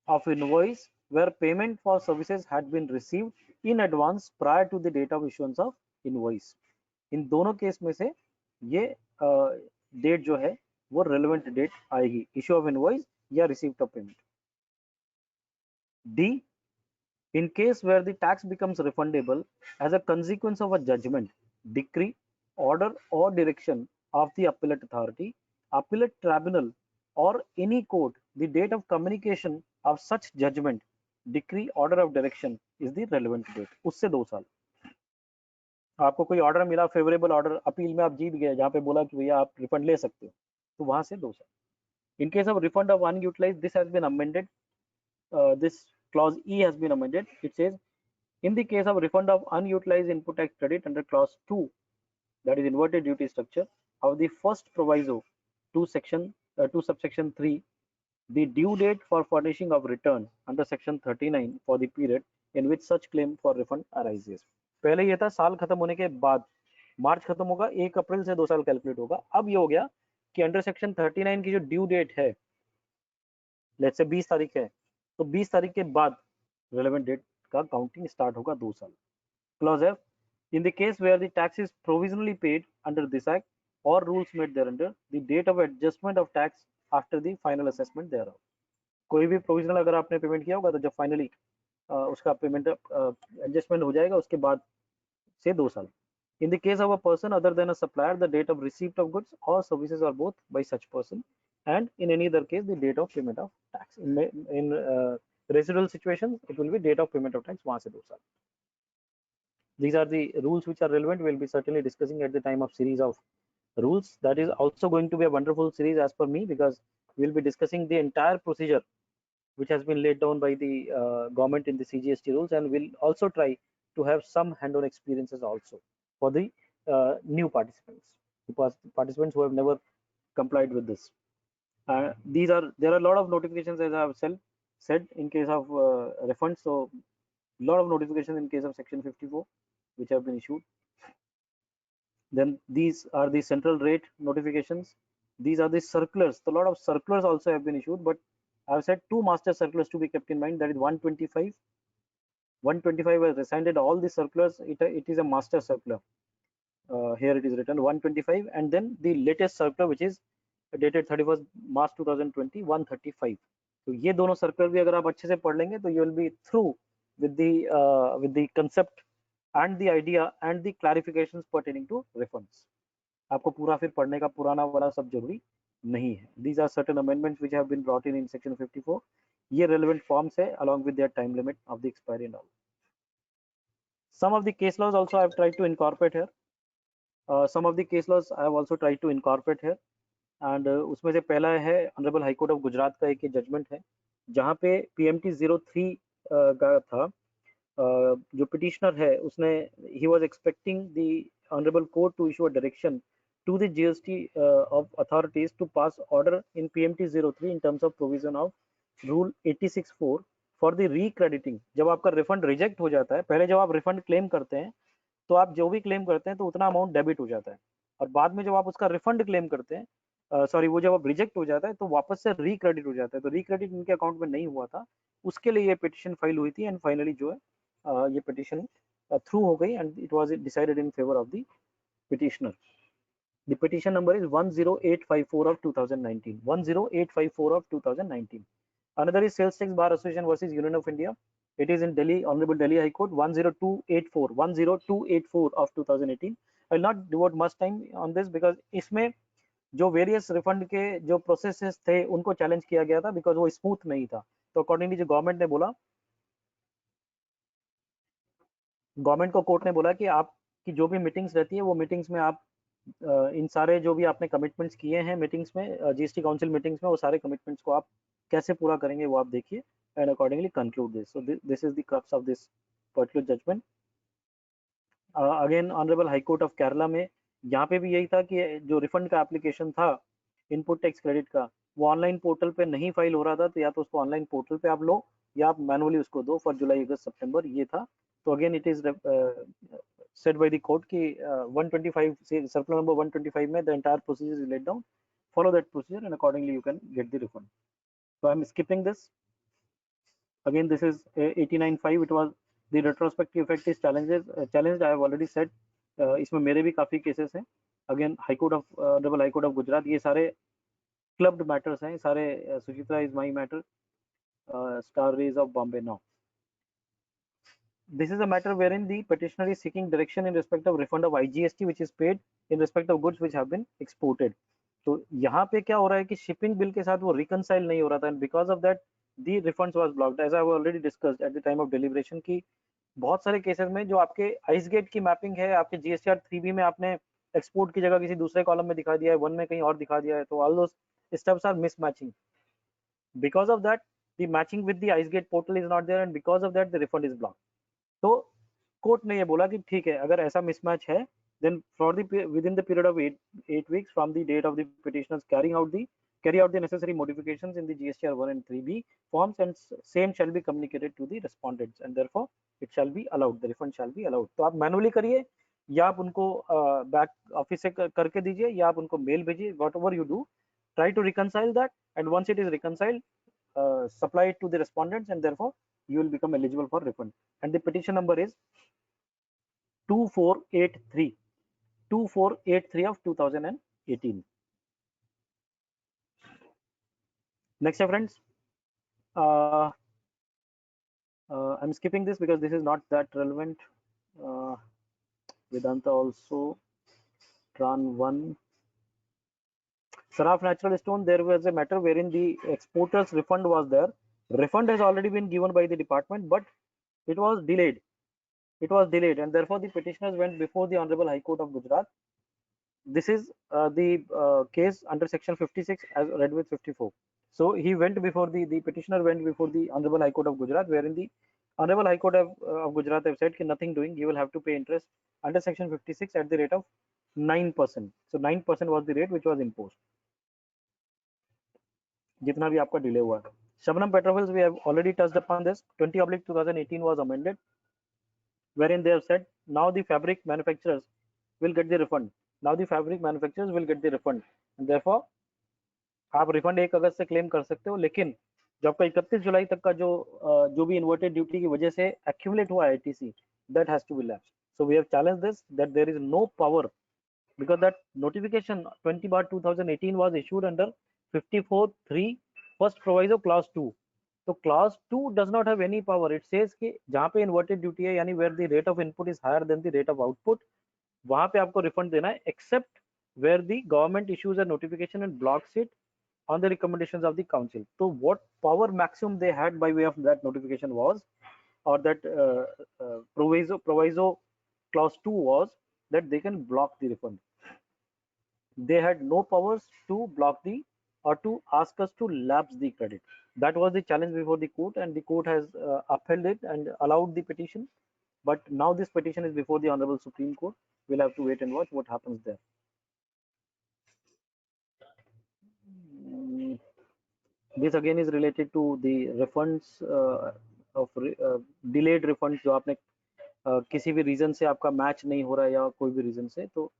of invoice where payment for services had been received in advance prior to the date of issuance of invoice. इन दोनों case में से ये date जो है वो relevant date आएगी, issue of invoice या receipt of payment. D, in case where the tax becomes refundable as a consequence of a judgment, decree, order or direction of the appellate authority, appellate tribunal or any court, the date of communication of such judgment, decree, order of direction is the relevant date. उससे 2 साल. आपको कोई order मिला, favourable order, appeal में आप जीत गए, जहां पे बोला कि भैया आप रिफंड ले सकते हो, तो वहां से 2 साल. In case of refund of unutilized, this has been amended. This clause E has been amended. It says, in the case of refund of unutilized input tax credit under clause 2, that is inverted duty structure of the first proviso to subsection 3, the due date for furnishing of return under section 39 for the period in which such claim for refund arises. पहले ये था साल खत्म होने के बाद, मार्च खत्म होगा, 1 अप्रैल से 2 साल कैलकुलेट होगा. अब ये हो गया कि अंडर सेक्शन 39 की जो ड्यू डेट है, लेट्स से 20 तारीख है, तो 20 तारीख के बाद रेलेवेंट डेट का काउंटिंग स्टार्ट होगा 2 साल. Clause F, in the case where the tax is provisionally paid under this act or rules made thereunder, the date of adjustment of tax after the final assessment thereof. कोई भी provisional अगर आपने payment किया होगा तो जब finally उसका payment adjustment हो जाएगा उसके बाद से 2 साल. In the case of a person other than a supplier, the date of receipt of goods or services or both by such person, and in any other case the date of payment of tax. In residual situations it will be date of payment of tax, वहां से 2 साल. These are the rules which are relevant. We'll be certainly discussing at the time of series of rules. That is also going to be a wonderful series as per me, because we'll be discussing the entire procedure which has been laid down by the government in the CGST rules, and we'll also try to have some hand-on experiences also for the new participants, participants who have never complied with this. There are a lot of notifications, as I have said in case of refunds. So a lot of notifications in case of section 54 which have been issued. Then these are the central rate notifications. These are the circulars. So a lot of circulars also have been issued, but I have said two master circulars to be kept in mind, that is 125. 125 has rescinded all the circulars. It is a master circular. Here it is written 125, and then the latest circular which is dated 31st March 2020, 135. तो ये दोनों circular भी अगर आप अच्छे से पढ़ लेंगे तो you will be through with the concept and the idea and the clarifications pertaining to refunds. आपको पूरा फिर पढ़ने का पुराना वाला सब जरूरी नहीं है. These are certain amendments which have been brought in section 54. ये relevant forms है along with their time limit of the expiry and all. Some of the case laws also I have tried to incorporate here. Some of the case laws I have also tried to incorporate here. And उसमें से पहला है honourable high court of Gujarat का एक judgement है जहाँ पे PMT 03 का था. जो पिटिशनर है उसने ही was expecting the honourable court to issue a direction to the GST of authorities to pass order in PMT 03 in terms of provision of rule 86(4) for the recrediting. जब आपका रिफंड रिजेक्ट हो जाता है, पहले जब आप रिफंड क्लेम करते हैं तो आप जो भी क्लेम करते हैं तो उतना अमाउंट डेबिट हो जाता है, और बाद में जब आप उसका रिफंड क्लेम करते हैं, सॉरी वो जब अब रिजेक्ट हो जाता है तो वापस से रिक्रेडिट हो जाता है. तो रिक्रेडिट इनके अकाउंट में नहीं हुआ था, उसके लिए ये पिटिशन फाइल हुई थी एंड फाइनली जो है ये पिटिशन थ्रू हो गई and it was decided in favour of the petitioner. The petition number is 10854 of 2019. 10854 of 2019. Another is Sales Tax Bar Association versus Union of India. It is in Delhi, Honorable Delhi High Court, 10284. 10284 of 2018. I will not devote much time on this because इसमें जो various refund के जो processes थे उनको challenge किया गया था because वो स्मूथ नहीं था. तो अकॉर्डिंगली जो गवर्नमेंट ने बोला, गवर्नमेंट को कोर्ट ने बोला कि आपकी जो भी मीटिंग्स रहती है वो मीटिंग्स में आप इन सारे जो भी आपने कमिटमेंट्स किए हैं मीटिंग्स में, GST काउंसिल मीटिंग्स में, वो सारे कमिटमेंट्स को आप कैसे पूरा करेंगे वो आप देखिए and accordingly conclude this. So this is the crux of this particular judgment. Again honourable high court of Kerala में यहाँ पे भी यही था कि जो रिफंड का एप्लीकेशन था इनपुट टैक्स क्रेडिट का, वो ऑनलाइन पोर्टल पे नहीं फाइल हो रहा था, तो या तो उसको ऑनलाइन पोर्टल पे आप लो या आप मैनुअली उसको दो फॉर जुलाई अगस्त सितंबर, ये था. तो again it is said by the court कि 125 से सर्कुलर नंबर 125 में the entire procedure is laid down, follow that procedure and accordingly you can get the refund. So I'm skipping this. Again, this is 89.5. It was the retrospective effect is challenged. I have already said. इसमें मेरे भी काफी cases हैं. Again high court of double high court of Gujarat, ये सारे clubbed matters हैं सारे. Suchitra is my matter, star rays of Bombay now. This is a matter wherein the petitioner is seeking direction in respect of refund of IGST which is paid in respect of goods which have been exported. तो यहाँ पे क्या हो रहा है कि shipping bill के साथ वो रिकनसाइल नहीं हो रहा था and because of that the refunds was blocked. As I have already discussed at the time of deliberation की बहुत सारे केसेस में जो आपके आइस गेट की मैपिंग है, आपके GSTR 3B में आपने एक्सपोर्ट की जगह किसी दूसरे कॉलम में दिखा दिया है, वन में कहीं और दिखा दिया है, तो all those steps are mismatching. Because of that the matching with the ICEGATE portal is not there and because of that the refund is blocked. तो कोर्ट ने ये बोला कि ठीक है, अगर ऐसा मिसमैच है then for the within the period of 8 weeks from the date of the petitioners carry out the necessary modifications in the GSTR 1 and 3B forms and same shall be communicated to the respondents and therefore it shall be allowed, the refund shall be allowed. तो आप manually करिए या आप उनको back office से करके दीजिए या आप उनको मेल भेजिए, whatever you do, try to reconcile that and once it is reconciled, supply it to the respondents and therefore you will become eligible for refund. And the petition number is 2483 of 2018. Next, friends, I'm skipping this because this is not that relevant. Vedanta also, Tran 1. Saraf Natural Stone, there was a matter wherein the exporter's refund was there. Refund has already been given by the department, but it was delayed. And therefore the petitioners went before the Honorable High Court of Gujarat. This is the case under section 56 as read with 54. So he went before the petitioner went before the Honorable High Court of Gujarat, wherein the Honorable High Court of Gujarat have said कि nothing doing, you will have to pay interest under section 56 at the rate of 9%. So 9% was the rate which was imposed. जितना भी आपका delay हुआ. Shabnam Petroleum, we have already touched upon this. 20/2018 was amended, wherein they have said now the fabric manufacturers will get the refund. Now the fabric manufacturers will get the refund and therefore आप refund 1 अगस्त से claim कर सकते हो, लेकिन जो आपका 31 जुलाई तक का जो भी इन्वर्टेड ड्यूटी की वजह से एक्यूमुलेट हुआ ITC, that has to be lapsed. So we have challenged this, that there is no power, because that notification 20/2018 was issued under 54(3) first proviso clause 2. So clause 2 does not have any power. It says कि जहाँ पे inverted duty है, यानी where the rate of input is higher than the rate of output, वहाँ पे आपको refund देना है, except where the government issues a notification and blocks it on the recommendations of the council. So what power maximum they had by way of that notification was, or that proviso clause 2 was, that they can block the refund. They had no powers to block the, or to ask us to lapse the credit. That was the challenge before the court, and the court has upheld it and allowed the petition. But now this petition is before the Honorable Supreme Court. We'll have to wait and watch what happens there. This again is related to the refunds of delayed refunds जो आपने किसी भी reason से आपका match नहीं हो रहा है या कोई भी रीजन से, तो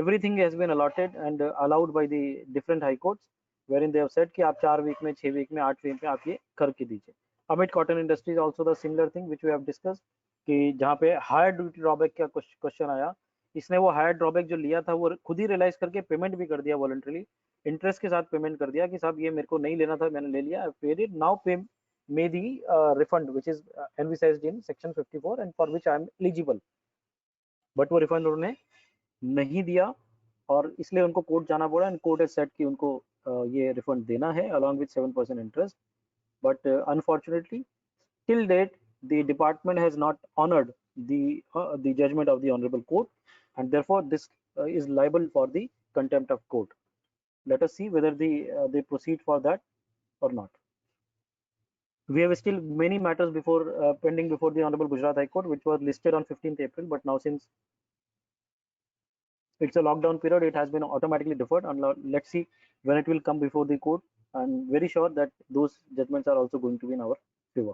everything has been allotted and allowed by the different high courts, wherein they have said कि आप 4 वीक में, 6 वीक में, 8 वीक में आप ये करके दीजिए. Amit Cotton Industries also the similar thing which we have discussed, कि जहाँ पे हायर ड्यूटी ड्रॉबैक का क्वेश्चन आया, इसने वो हायर ड्रॉबैक जो लिया था वो खुद ही रियलाइज करके पेमेंट भी कर दिया वॉलंटरीली, इंटरेस्ट के साथ पेमेंट कर दिया कि साहब ये मेरे को नहीं लेना था, मैंने ले लिया, पेड इट, नाउ पे मे दी refund which is envisaged in section 54 and for which I am eligible. But वो रिफंड उन्होंने नहीं दिया और इसलिए उनको कोर्ट जाना पड़ा, एंड कोर्ट हैज सेड कि उनको ये रिफंड देना है along with 7% interest. But unfortunately till date the department has not honored the judgment of the honorable court, and therefore this is liable for the contempt of court. Let us see whether they proceed for that or not. We have still many matters before pending before the Honorable Gujarat High Court, which was listed on 15th April, but now since it's a lockdown period, it has been automatically deferred, and let's see when it will come before the court. I'm very sure that those judgments are also going to be in our favor,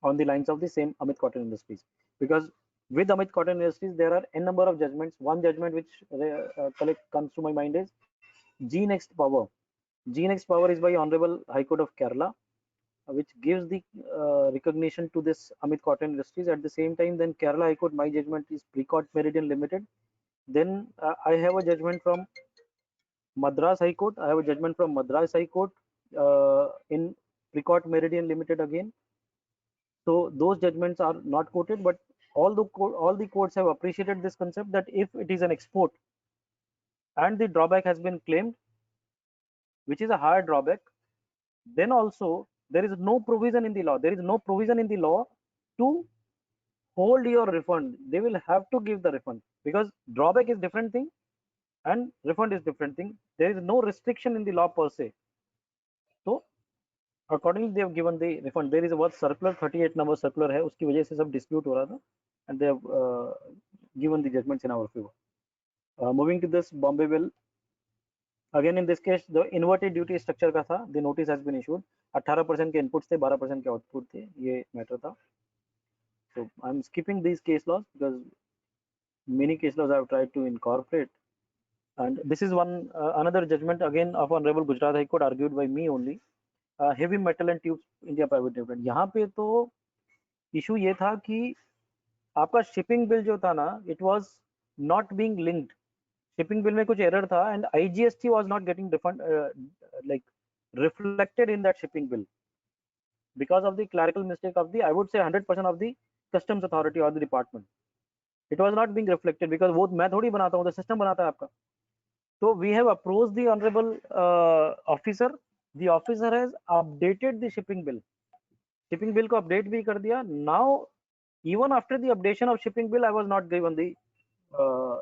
on the lines of the same Amit Cotton Industries, because with Amit Cotton Industries there are n number of judgments. One judgment which comes to my mind is G Next Power. G Next Power is by Honorable High Court of Kerala, which gives the recognition to this Amit Cotton Industries. At the same time, then Kerala High Court, my judgment is Precourt Meridian Limited. Then I have a judgment from Madras High Court. I have a judgment from Madras High Court in Precourt Meridian Limited again. So those judgments are not quoted, but all the courts have appreciated this concept that if it is an export and the drawback has been claimed, which is a higher drawback, then also there is no provision in the law. There is no provision in the law to hold your refund. They will have to give the refund, because drawback is different thing and refund is different thing. There is no restriction in the law per se. So accordingly they have given the refund. There is a what circular 38 number circular है, उसकी वजह से सब dispute हो रहा था, and they have given the judgments in our favor. Moving to this Bombay Bill. Again in this case the inverted duty structure का था, the notice has been issued. 18% के inputs थे, 12% के output थे, ये matter था. So I'm skipping these case laws because many case laws I have tried to incorporate, and this is one another judgment again of Honorable Gujarat High Court, argued by me only. Heavy metal and tubes India Private Limited. यहाँ पे तो issue ये था कि आपका shipping bill जो था ना, it was not being linked. Shipping bill में कुछ error था, and IGST was not getting like reflected in that shipping bill because of the clerical mistake of the, I would say 100% of the customs authority or the department. It was not being reflected because वो मैं थोड़ी बनाता हूँ, the system बनाता है आपका. So we have approached the honorable officer. The officer has updated the shipping bill. Shipping bill को update भी कर दिया. Now even after the updation of shipping bill, I was not given the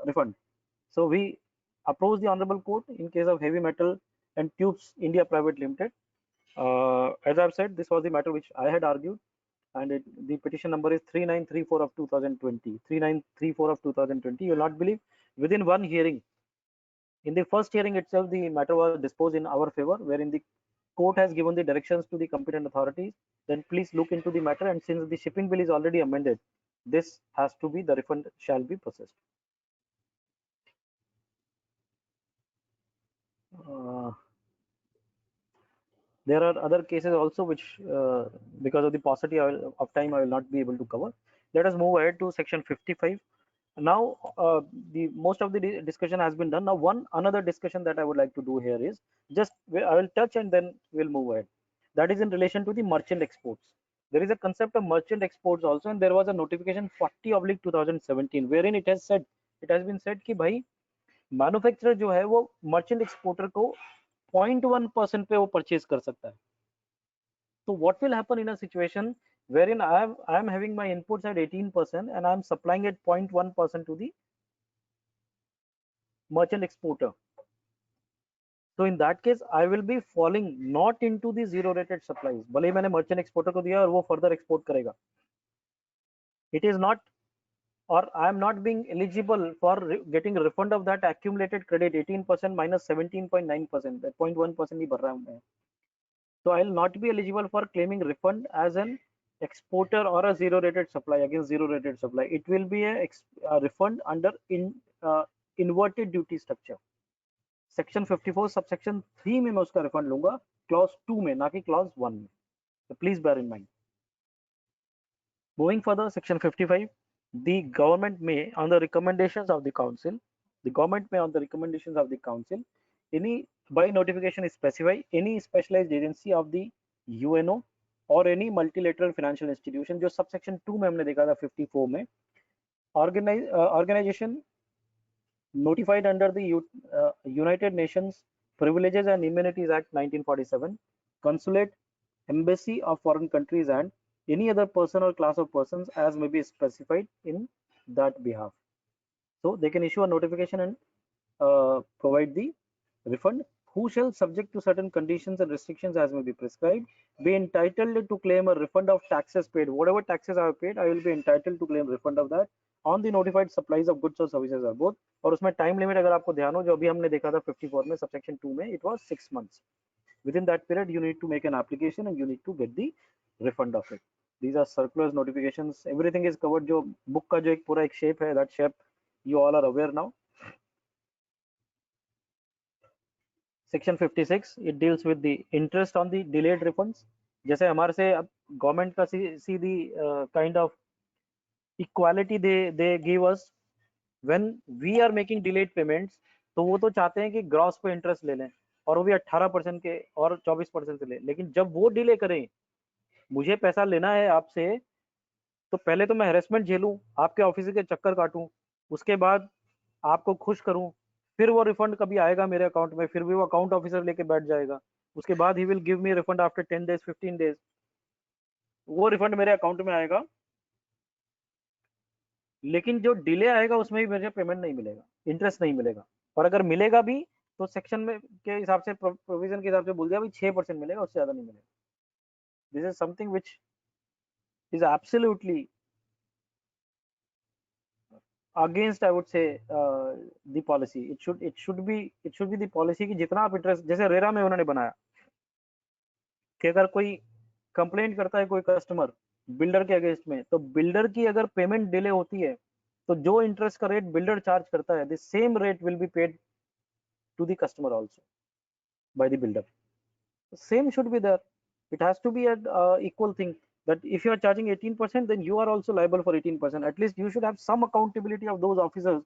refund. So we approached the honorable court in case of Heavy Metal and Tubes India Private Limited. As I've said, this was the matter which I had argued, and the petition number is 3934 of 2020. 3934 of 2020. You will not believe, within one hearing, in the first hearing itself, the matter was disposed in our favor, wherein the court has given the directions to the competent authorities. Then please look into the matter, and since the shipping bill is already amended, this has to be, the refund shall be processed. There are other cases also which, because of the paucity of time, I will not be able to cover. Let us move ahead to section 55. Now, the most of the discussion has been done. Now, one another discussion that I would like to do here is just I will touch and then we'll move ahead. That is in relation to the merchant exports. There is a concept of merchant exports also, and there was a notification 40/2017 wherein it has been said कि भाई manufacturer जो है वो merchant exporter को 0.1% पे वो purchase कर सकता है. So what will happen in a situation wherein I am having my inputs at 18% and I am supplying at 0.1% to the merchant exporter. So in that case, I will be falling not into the zero rated supplies. भले ही मैंने merchant exporter को दिया और वो further export करेगा. It is not, or I am not being eligible for getting a refund of that accumulated credit 18% minus 17.9%. That 0.1% ही भर रहा हूँ मैं. So I will not be eligible for claiming refund as an exporter or a zero rated supply against zero rated supply. It will be a refund under inverted duty structure. Section 54 subsection 3 में मैं उसका refund लूंगा, clause 2 में, ना कि clause 1 में. So please bear in mind. Moving further, section 55, the government may, on the recommendations of the council, any by notification specify any specialized agency of the UNO or any multilateral financial institution, जो subsection 2 में हमने देखा था 54 में, organization notified under the United Nations Privileges and Immunities Act 1947, consulate, embassy of foreign countries, and any other person or class of persons as may be specified in that behalf. So they can issue a notification and provide the refund. Who shall, subject to certain conditions and restrictions as may be prescribed, be entitled to claim a refund of taxes paid. Whatever taxes I have paid, I will be entitled to claim refund of that on the notified supplies of goods or services or both. और उसमें time limit अगर आपको ध्यान हो, जो अभी हमने देखा था 54 में सबसेक्शन 2 में, it was 6 months. Within that period, you need to make an application and you need to get the refund of it. These are circulars, notifications, everything is covered. जो book का जो एक पूरा एक shape है, that shape you all are aware now. Section 56, it deals with the interest on the delayed refunds. जैसे हमारे से अब गवर्नमेंट का सीधी kind of equality they give us when we are making delayed payments. तो वो तो चाहते हैं कि ग्रॉस पे इंटरेस्ट ले लें और वो भी 18% के और 24% से ले. लेकिन जब वो डिले करें, मुझे पैसा लेना है आपसे, तो पहले तो मैं हेरेसमेंट झेलूं, आपके ऑफिस के चक्कर काटूं, उसके बाद आपको खुश करूं, फिर वो रिफंड कभी आएगा मेरे अकाउंट में, फिर भी वो अकाउंट ऑफिसर लेके बैठ जाएगा, उसके बाद he will give me refund after 10 days 15 days. वो रिफंड मेरे अकाउंट में आएगा, लेकिन जो डिले आएगा उसमें भी मुझे पेमेंट नहीं मिलेगा, इंटरेस्ट नहीं मिलेगा. और अगर मिलेगा भी तो सेक्शन में के हिसाब से, प्रोविजन के हिसाब से बोल दिया भी 6% मिलेगा, उससे ज्यादा नहीं मिलेगा. This is something which is absolutely against, I would से, the policy. It should be the policy कि जितना आप इंटरेस्ट, जैसे रेरा में उन्होंने बनाया कि अगर कोई कंप्लेंट करता है कोई कस्टमर बिल्डर के अगेंस्ट में, तो बिल्डर की अगर पेमेंट डिले होती है तो जो इंटरेस्ट का रेट बिल्डर चार्ज करता है, the same rate will be paid to the customer also by the builder. Same should be there. It has to be an equal thing, that if you are charging 18%, then you are also liable for 18%. At least you should have some accountability of those officers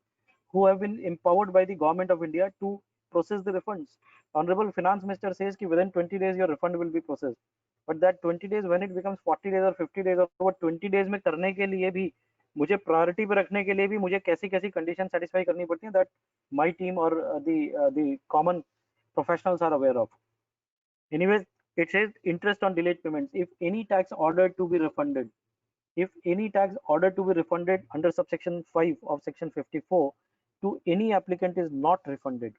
who have been empowered by the government of India to process the refunds. Honorable Finance Minister says कि within 20 days your refund will be processed. But that 20 days, when it becomes 40 days or 50 days, और वो 20 days में करने के लिए भी मुझे priority पे रखने के लिए भी मुझे कैसी कैसी कंडीशन सेटिस्फाई करनी पड़ती है, दैट माय टीम और the common professionals are aware of. Anyways, it says interest on delayed payments. If any tax ordered to be refunded, under subsection 5 of section 54 to any applicant is not refunded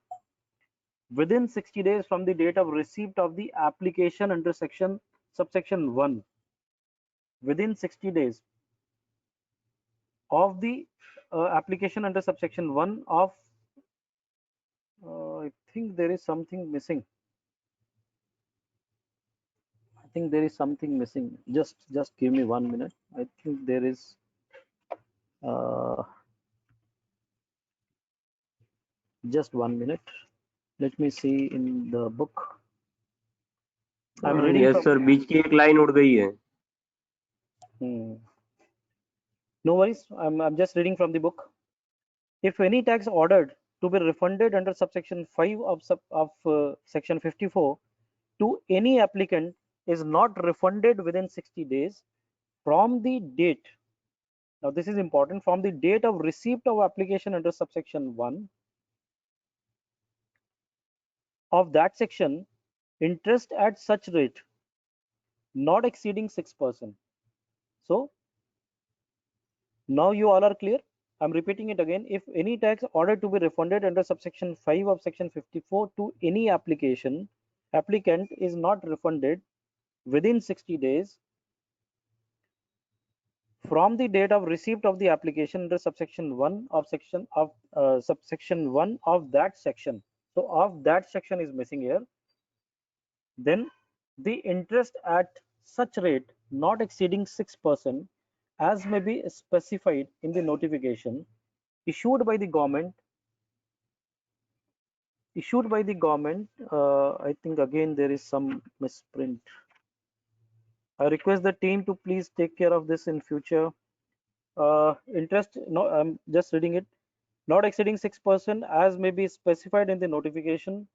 within 60 days from the date of receipt of the application under subsection 1, within 60 days of the application under subsection 1 of, I think there is something missing. Just give me 1 minute. I think there is just 1 minute. Let me see in the book. I'm reading yes from. Sir, बीच की एक line उड़ गई है. No worries. I'm just reading from the book. If any tax ordered to be refunded under subsection 5 of section 54 to any applicant is not refunded within 60 days from the date. Now this is important, from the date of receipt of application under subsection 1 of that section, interest at such rate not exceeding 6%. So now you all are clear. I'm repeating it again. If any tax ordered to be refunded under subsection 5 of section 54 to any applicant is not refunded within 60 days from the date of receipt of the application under subsection 1 of subsection 1 of that section. So of that section is missing here. Then the interest at such rate not exceeding 6% as may be specified in the notification issued by the government. I think again there is some misprint. I request the team to please take care of this in future. Interest, no, I'm just reading it. Not exceeding 6% as may be specified in the notification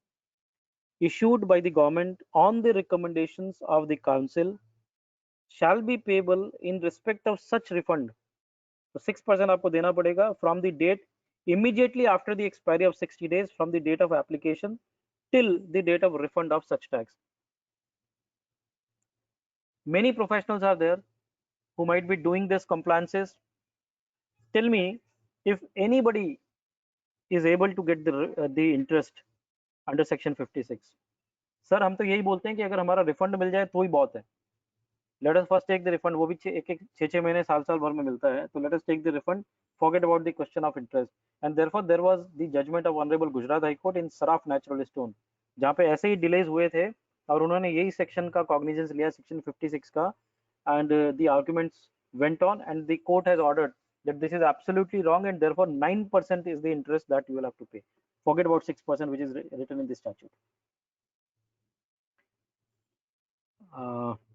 issued by the government on the recommendations of the council shall be payable in respect of such refund. So 6% आपको देना पड़ेगा from the date immediately after the expiry of 60 days from the date of application till the date of refund of such tax. Many professionals are there who might be doing this compliances. Tell me if anybody is able to get the interest under section 56. Sir हम तो यही बोलते हैं कि अगर हमारा refund मिल जाए तो ही बहुत है. Let us first take the refund, वो भी एक 6 महीने साल भर में मिलता है, तो let us take the refund, forget about the question of interest. And therefore there was the judgment of honourable Gujarat high court in Saraf natural stone, जहां पे ऐसे ही डिलेज हुए थे और उन्होंने यही सेक्शन का कॉग्निजेंस लिया, सेक्शन 56 का, and the arguments went on and the court has ordered that this is absolutely wrong and therefore 9% is the interest that you will have to pay. Forget about 6% which is written in the statute.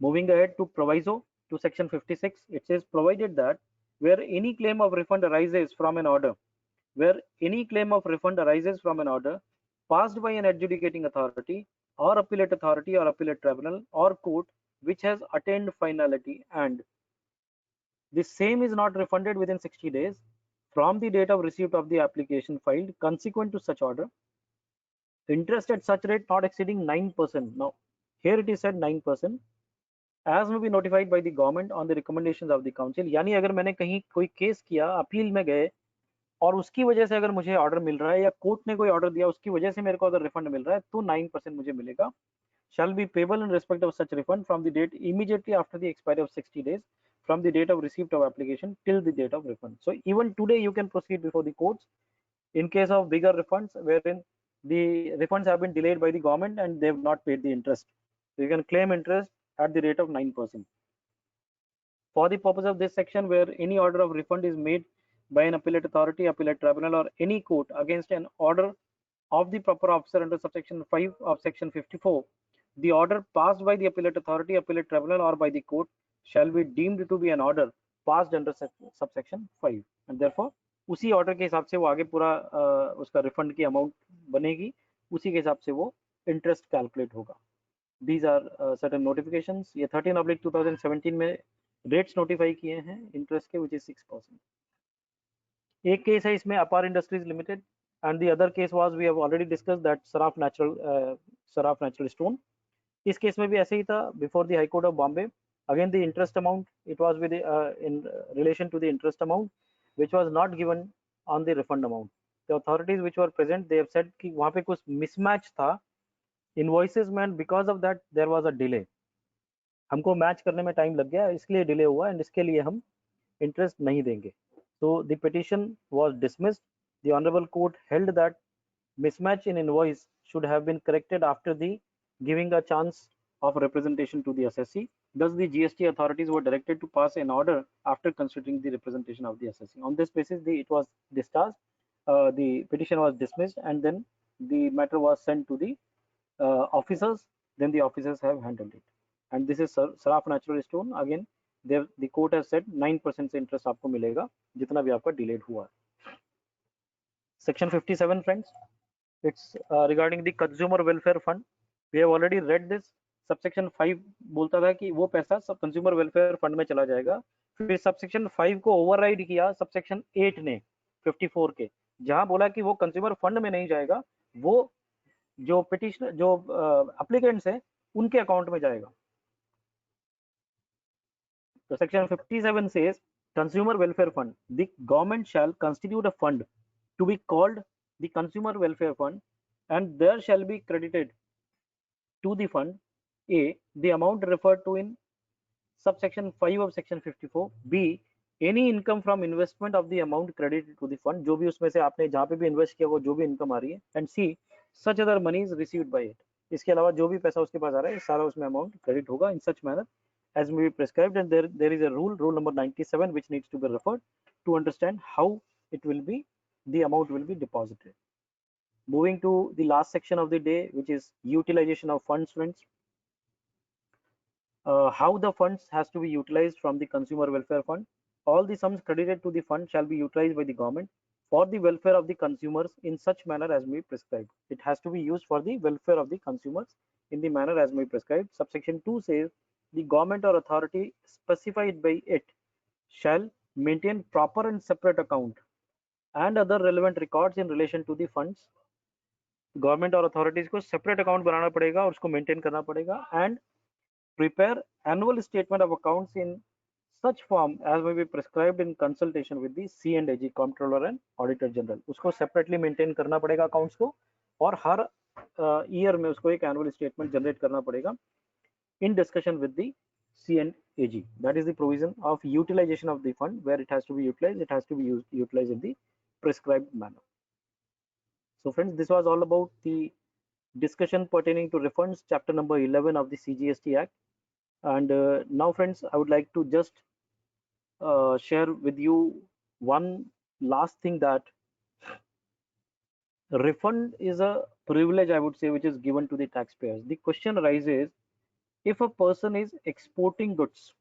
Moving ahead to proviso to section 56, it says provided that where any claim of refund arises from an order passed by an adjudicating authority or appellate authority or appellate tribunal or court which has attained finality and the same is not refunded within 60 days from the date of receipt of the application filed consequent to such order, interest at such rate not exceeding 9%. Now here it is said 9% as may be notified by the government on the recommendations of the council. यानी अगर मैंने कहीं कोई case किया, appeal में गए और उसकी वजह से अगर मुझे ऑर्डर मिल रहा है या कोर्ट ने कोई ऑर्डर दिया उसकी वजह से मेरे को अगर रिफंड मिल रहा है तो 9% मुझे मिलेगा. Shall be payable in respect of such refund from the date immediately after the expiry of 60 days from the date of receipt of application till the date of refund. So even today you can proceed before the courts in case of bigger refunds wherein the refunds have been delayed by the government and they have not paid the interest. So you can claim interest at the rate of 9%. For the purpose of this section, where any order of refund is made by an appellate authority, appellate tribunal, or any court against an order of the proper officer under subsection 5 of section 54, the order passed by the appellate authority, appellate tribunal, or by the court shall be deemed to be an order passed under subsection 5, and therefore उसी order के हिसाब से वो आगे पूरा उसका refund की amount बनेगी, उसी के हिसाब से वो इंटरेस्ट कैलकुलेट होगा. These are certain notifications. ये 13/2017 में रेट्स नोटिफाई किए हैं इंटरेस्ट के, which is 6%. एक केस है इसमें अपार industries limited and the other case was we have already discussed that Saraf Natural Stone. इस केस में भी ऐसे ही था, before the High Court of Bombay. Again the interest amount, it was with in relation to the interest amount which was not given on the refund amount. The authorities which were present, they have said कि वहाँ पे कुछ mismatch था invoices में, and because of that there was a delay. हमको match करने में time लग गया, इसलिए डिले हुआ एंड इसके लिए हम इंटरेस्ट नहीं देंगे. So the petition was dismissed. The honorable court held that mismatch in invoice should have been corrected after the giving a chance of representation to the assessee. Thus the GST authorities were directed to pass an order after considering the representation of the assessee. On this basis it was discharged, the petition was dismissed, and then the matter was sent to the officers then the officers have handled it. And this is Saraf Natural Stone. Again, the court has said 9% से interest आपको मिलेगा जितना भी आपका delayed हुआ. Section 57, friends, it's regarding the consumer welfare fund. We have already read this. Subsection 5 बोलता था कि वो पैसा सब consumer welfare fund में चला जाएगा. फिर subsection 5 को override किया subsection 8 ने 54 के, जहां बोला कि वो कंज्यूमर फंड में नहीं जाएगा, वो जो पिटिशनर जो एप्लीकेंट्स है उनके अकाउंट में जाएगा. तो section 57 says consumer welfare fund, the government shall constitute a fund to be called the consumer welfare fund, and there shall be credited to the fund a the amount referred to in subsection 5 of section 54, b any income from investment of the amount credited to the fund, जो भी उसमें से आपने जहां पे भी invest किया वो जो भी इनकम आ रही है, and c such other monies received by it, इसके अलावा जो भी पैसा उसके पास आ रहा है सारा उसमें अमाउंट क्रेडिट होगा in such manner as may be prescribed. And there is a rule number 97 which needs to be referred to understand how it will be, the amount will be deposited. Moving to the last section of the day, which is utilization of funds, friends. How the funds has to be utilized from the consumer welfare fund. All the sums credited to the fund shall be utilized by the government for the welfare of the consumers in such manner as may be prescribed. It has to be used for the welfare of the consumers in the manner as may be prescribed. Subsection 2 says the government or authority specified by it shall maintain proper and separate account and other relevant records in relation to the funds. Government और authorities को separate account बनाना पड़ेगा और उसको maintain करना पड़ेगा, and prepare annual statement of accounts in such form as may be prescribed in consultation with the C&AG, Comptroller and Auditor General. उसको separately maintain करना पड़ेगा accounts को, और हर year में उसको एक annual statement generate करना पड़ेगा in discussion with the C&AG. That is the provision of utilization of the fund, where it has to be utilized. It has to be utilized in the prescribed manner. So friends, this was all about the discussion pertaining to refunds, chapter number 11 of the CGST Act. And now friends, I would like to just share with you one last thing, that refund is a privilege, I would say, which is given to the taxpayers. The question arises, if a person is exporting goods,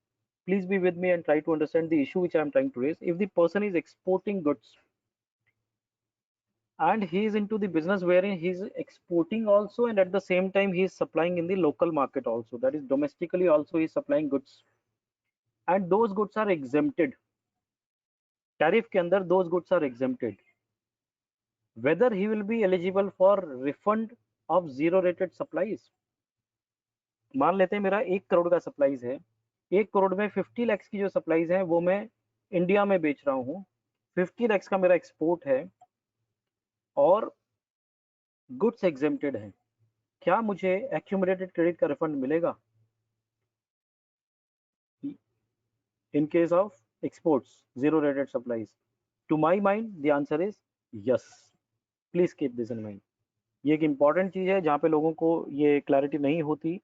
please be with me and try to understand the issue which I am trying to raise. If the person is exporting goods and he is into the business wherein he is exporting also, and at the same time he is supplying in the local market also, that is domestically also he is supplying goods, and those goods are exempted, tariff के अंदर those goods are exempted, whether he will be eligible for refund of zero rated supplies. मान लेते हैं मेरा 1 करोड़ का supplies है, 1 करोड़ में 50 lakhs की जो सप्लाईज है वो मैं इंडिया में बेच रहा हूँ, 50 lakhs का मेरा एक्सपोर्ट है और गुड्स एग्जेम्प्टेड है, क्या मुझे एक्यूमुलेटेड क्रेडिट का रिफंड मिलेगा in case of exports, zero rated supplies? To my mind, the answer is yes. Please keep this in mind. ये एक इंपॉर्टेंट चीज है जहाँ पे लोगों को ये क्लैरिटी नहीं होती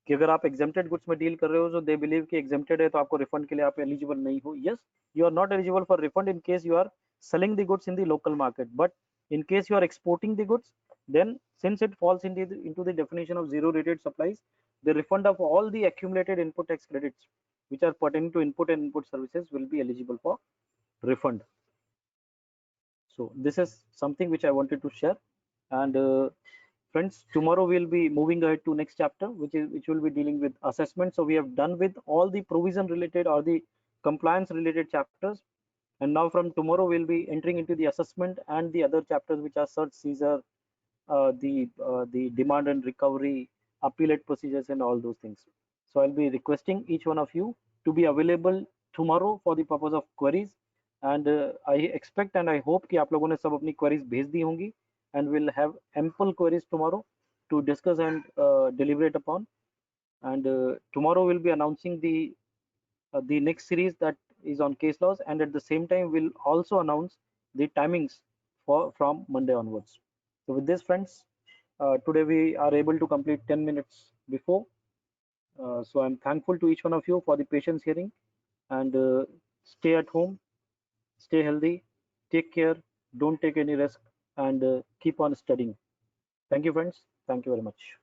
कि अगर आप एग्जेम्प्टेड गुड्स में डील कर रहे हो तो दे बिलीव कि एग्जेम्प्टेड है तो आपको रिफंड के लिए आप एलिजिबल नहीं हो. Yes, you are not eligible for refund in case you are selling the goods in the local market, but in case you are exporting the goods, then since it falls into the definition of zero rated supplies, the refund of all the accumulated input tax credits which are pertaining to input and input services will be eligible for refund. So this is something which I wanted to share. And friends, tomorrow we'll be moving ahead to next chapter, which will be dealing with assessment. So we have done with all the provision related or the compliance related chapters, and now from tomorrow we'll be entering into the assessment and the other chapters which are search, seizure, the demand and recovery, appellate procedures, and all those things. So I'll be requesting each one of you to be available tomorrow for the purpose of queries, and I expect and I hope कि आप लोगों ने सब अपनी queries भेज दी होंगी, and we'll have ample queries tomorrow to discuss and deliberate upon. And tomorrow we'll be announcing the next series that is on case laws, and at the same time we'll also announce the timings from Monday onwards. So with this, friends, today we are able to complete 10 minutes before. So I'm thankful to each one of you for the patience hearing, and stay at home, stay healthy, take care, don't take any risk, and keep on studying. Thank you, friends. Thank you very much.